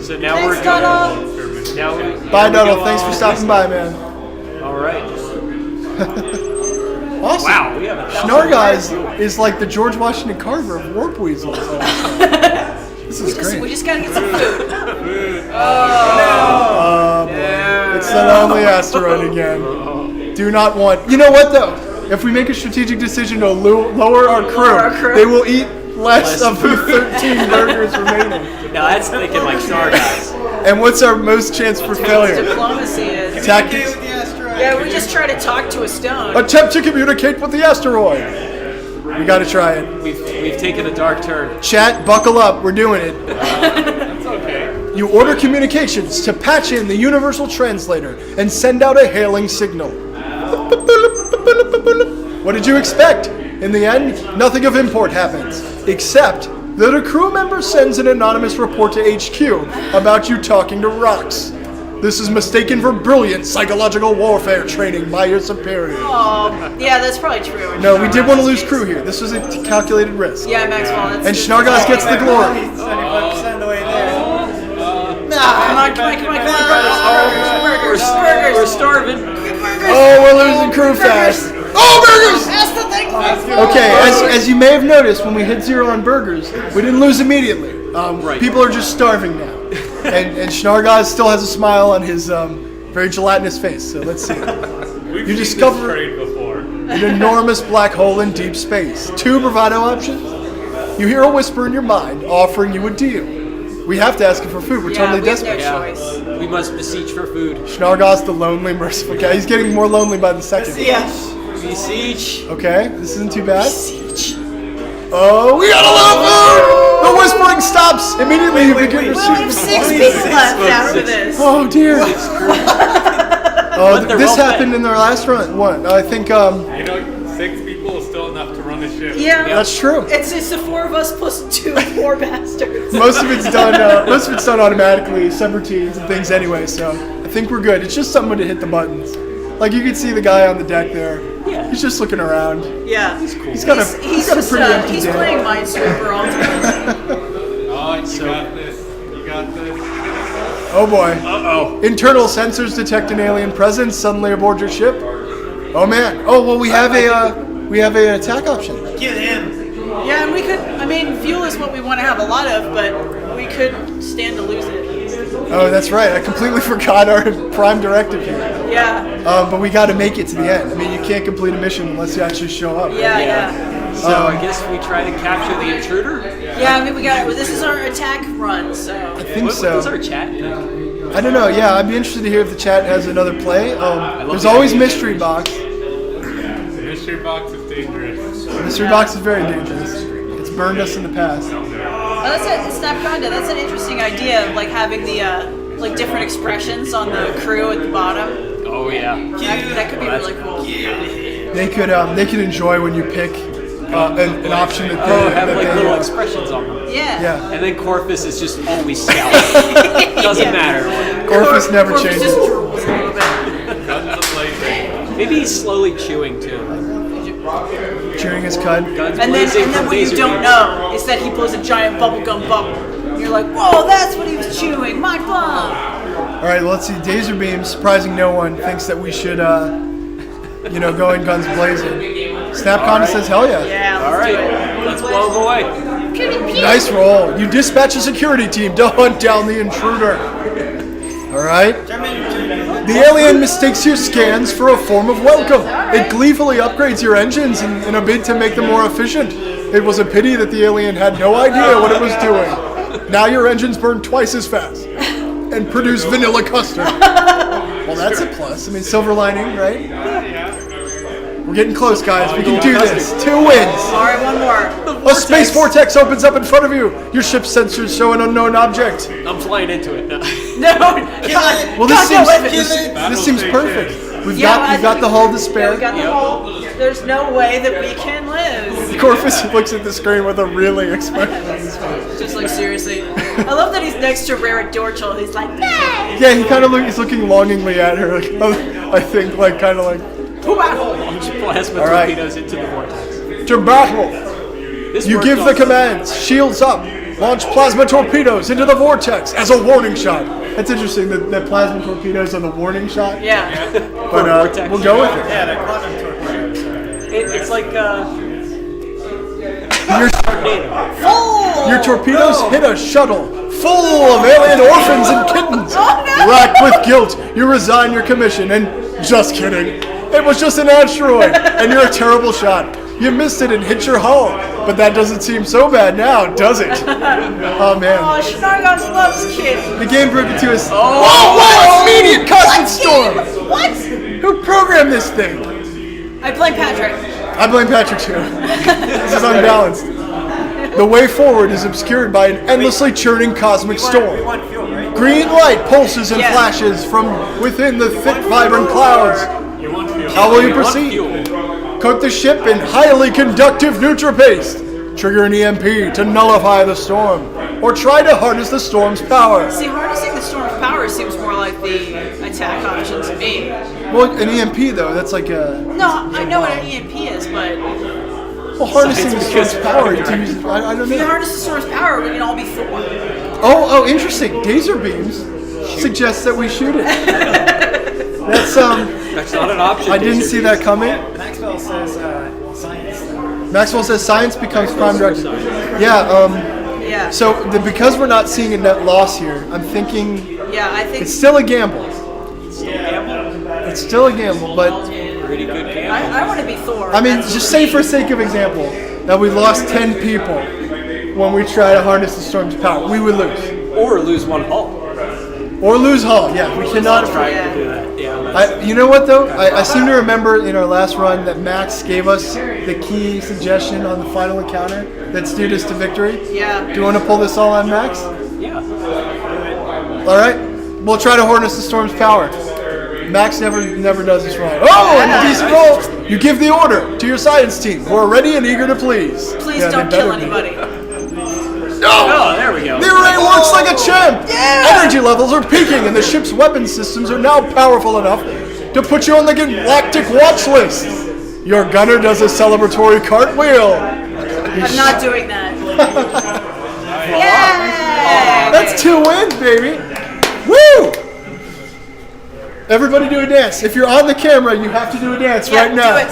So now Thanks, we're Donald. Bye, Donald. Thanks for stopping by, man. All right. Awesome. Wow, we have a Schnargaz is like the George Washington Carver of warp weasels. This is great. We just gotta get some food. It's the lonely asteroid again. Do not want. You know what though? If we make a strategic decision to lower our crew, they will eat less of the 13 burgers remaining. Now that's thinking like Star Guys. And what's our most chance for failure? Diplomacy is. Tactics. Yeah, we just try to talk to a stone. Attempt to communicate with the asteroid. We gotta try it. We've taken a dark turn. Chat, buckle up. We're doing it. That's okay. You order communications to patch in the universal translator and send out a hailing signal. What did you expect? In the end, nothing of import happens, except that a crew member sends an anonymous report to HQ about you talking to rocks. This is mistaken for brilliant psychological warfare training by your superior. Oh, yeah, that's probably true. No, we did want to lose crew here. This was a calculated risk. Yeah, Maxwell. That's And Schnargaz gets the glory. 75% of the way there. Come on, burgers. We're starving. Oh, we're losing crew fast. Oh, burgers! That's the thing. Okay, as you may have noticed, when we hit 0 on burgers, we didn't lose immediately. People are just starving now. And Schnargaz still has a smile on his very gelatinous face, so let's see. You discover an enormous black hole in deep space. 2 bravado options. You hear a whisper in your mind offering you a deal. We have to ask him for food. We're totally desperate. No choice. We must beseech for food. Schnargaz, the lonely, merciful guy. He's getting more lonely by the second. Yeah. Beseech. Okay, this isn't too bad. Oh, we got a little food! The whispering stops. Immediately you begin We only have 6 people left after this. Oh dear. But they're This well happened fed. in their last run. What? I think You know, 6 people is still enough to run a ship. Yeah. that's true. It's the 4 of us plus 2 poor bastards. Most of it's done. Most of it's done automatically, subroutines and things anyway. So I think we're good. It's just someone to hit the buttons. Like you can see the guy on the deck there. Yeah. He's just looking around. Yeah. He's got a He's pretty empty he's day. playing Minesweeper all the time. Oh, you got this. You got this. Oh boy. Uh-oh. Internal sensors detect an alien presence suddenly aboard your ship. Oh man. Oh well, we have an attack option. Get him. Yeah, and we could, I mean, fuel is what we want to have a lot of, but we could stand to lose it. Oh, that's right. I completely forgot our prime directive here. Yeah. But we got to make it to the end. I mean, you can't complete a mission unless you actually show up. Yeah. So I guess we try to capture the intruder. Yeah, I mean, this is our attack run, so. I think What so. does our chat think? I don't know. Yeah, I'd be interested to hear if the chat has another play. There's always mystery box. Mystery box is dangerous. Mystery box is very dangerous. It's burned us in the past. Oh, that's it. Snapconda. That's an interesting idea of like having the like different expressions on the crew at the bottom. Oh yeah. That could be really cool. They could enjoy when you pick an option that they. Oh, have that like they, little expressions on them. Yeah. Yeah. And then Corpus is just always scowling. Doesn't Yeah. matter. Corpus never Corpus changes. just drools a little bit. Guns a-blazing. Maybe he's slowly chewing too. Chewing his cud. Guns And blazing then from what you laser don't beams. know is that he blows a giant bubblegum bubble. And you're like, whoa, that's what he was chewing. My bomb. All right, let's see. Dazer Beam, surprising no one, thinks that we should, go in guns blazing. Snapconda says, hell yeah. Yeah, All let's right, do it. let's blow him away. Nice roll. You dispatch a security team to hunt down the intruder. All right. The alien mistakes your scans for a form of welcome. It gleefully upgrades your engines in a bid to make them more efficient. It was a pity that the alien had no idea what it was doing. Now your engines burn twice as fast and produce vanilla custard. Well, that's a plus. I mean, silver lining, right? We're getting close, guys. We can do this. 2 wins. All right, one more. A space vortex opens up in front of you. Your ship's sensors show an unknown object. I'm flying into it. No, Well, God, this go with it. this seems perfect. You've Yeah, I got the think hull to Yeah, spare. we got the hole. There's no way that we can lose. Corvus looks at the screen with a really expression. Just like seriously. I love that he's next to Rare Dorchel. He's like, hey! Yeah, he kind of he's looking longingly at her. Like, I think, like, kind of like, Launch plasma All right. torpedoes into the vortex. to battle. This You worked give the also. commands. Shields up. Launch plasma torpedoes into the vortex as a warning shot. That's interesting. That plasma torpedoes are the warning shot. Yeah. But vortex. we'll go with it. Yeah, they're quantum torpedoes. It's like Your torpedoes hit a shuttle full of alien orphans and kittens. Oh, no. Racked with guilt, you resign your commission and just kidding. It was just an asteroid and you're a terrible shot. You missed it and hit your hull. But that doesn't seem so bad now, does it? Oh man. Oh, Snargos loves kids. The game broke into us. Whoa! Immediate cosmic storm! What? Who programmed this thing? I blame Patrick. I blame Patrick too. This is unbalanced. The way forward is obscured by an endlessly churning cosmic We storm. want fuel, right? Green light pulses and Yeah. flashes from within the thick, vibrant clouds. You want fuel? How will you want proceed? fuel. Coat the ship in highly conductive NutriPaste. Trigger an EMP to nullify the storm, or try to harness the storm's power. See, harnessing the storm's power seems more like the attack option to me. Well, an EMP though, that's like a No, I know what an EMP is, but harnessing the storm's power. To use, I don't if you know. harness the storm's power, we can all be Thor. Oh, interesting. Laser beams suggests that we shoot it. That's That's not an option. I didn't see that coming. Maxwell says science. Maxwell says science becomes prime directive. Yeah. Yeah. So because we're not seeing a net loss here, I'm thinking Yeah, I think it's still a gamble. It's still a gamble, but Pretty good game. I want to be Thor. I mean, just say for sake of example that we lost 10 people when we try to harness the storm's power, we would lose. Or lose one hull. Or lose hull. Yeah, we cannot. Trying to do that. Yeah. You know what though? I seem to remember in our last run that Max gave us the key suggestion on the final encounter that steered us to victory. Yeah. Do you want to pull this all on Max? Yeah. All right. We'll try to harness the storm's power. Max never does this wrong. Oh, and a decent roll. You give the order to your science team, who are ready and eager to please. Please Yeah, they don't better kill be. anybody. Oh, there we go. The array works like a champ! Energy levels are peaking and the ship's weapon systems are now powerful enough to put you on the galactic watch list. Your gunner does a celebratory cartwheel. I'm not doing that. Yay! That's 2 wins, baby! Woo! Everybody do a dance. If you're on the camera, you have to do a dance Yeah, right now. do it.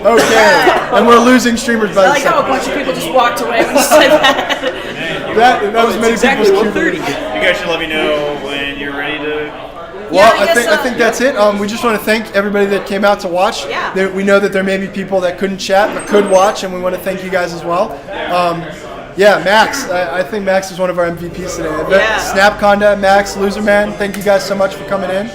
Okay. And we're losing streamers I by the like how a second. bunch of people just walked away when you said that. That was many Exactly people's 1:30. You guys should let me know when you're ready to. Well, Yeah, I I guess, think that's it. We just want to thank everybody that came out to watch. Yeah. We know that there may be people that couldn't chat but could watch, and we want to thank you guys as well. Yeah, Max. I think Max is one of our MVPs today. Yeah. Snapconda, Max, Loserman. Thank you guys so much for coming in.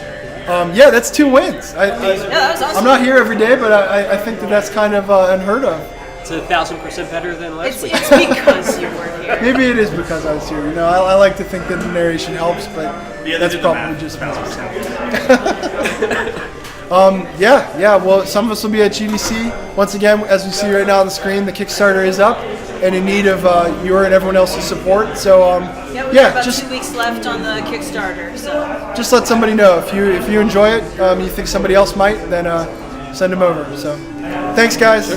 Yeah, that's 2 wins. Yeah, that was awesome. I'm not here every day, but I think that's kind of unheard of. It's 1,000% better than last week. It's because you were here. Maybe it is because I was here. You know, I like to think that the narration helps, but Yeah, that's they did the probably math. just Yeah. Well, some of us will be at GDC. Once again, as we see right now on the screen, the Kickstarter is up and in need of your and everyone else's support. So, Yeah, we have about just 2 weeks left on the Kickstarter, so just let somebody know if you enjoy it. You think somebody else might, then send them over. So, thanks, guys.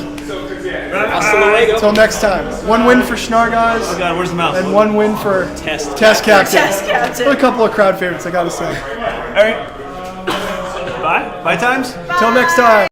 Hasta luego. Until next time. 1 win for Schnar, guys, God, where's the mouse? and 1 win for Test. Test Captain. Test Captain. A couple of crowd favorites, I gotta say. All right. Bye. Bye times. Until next time.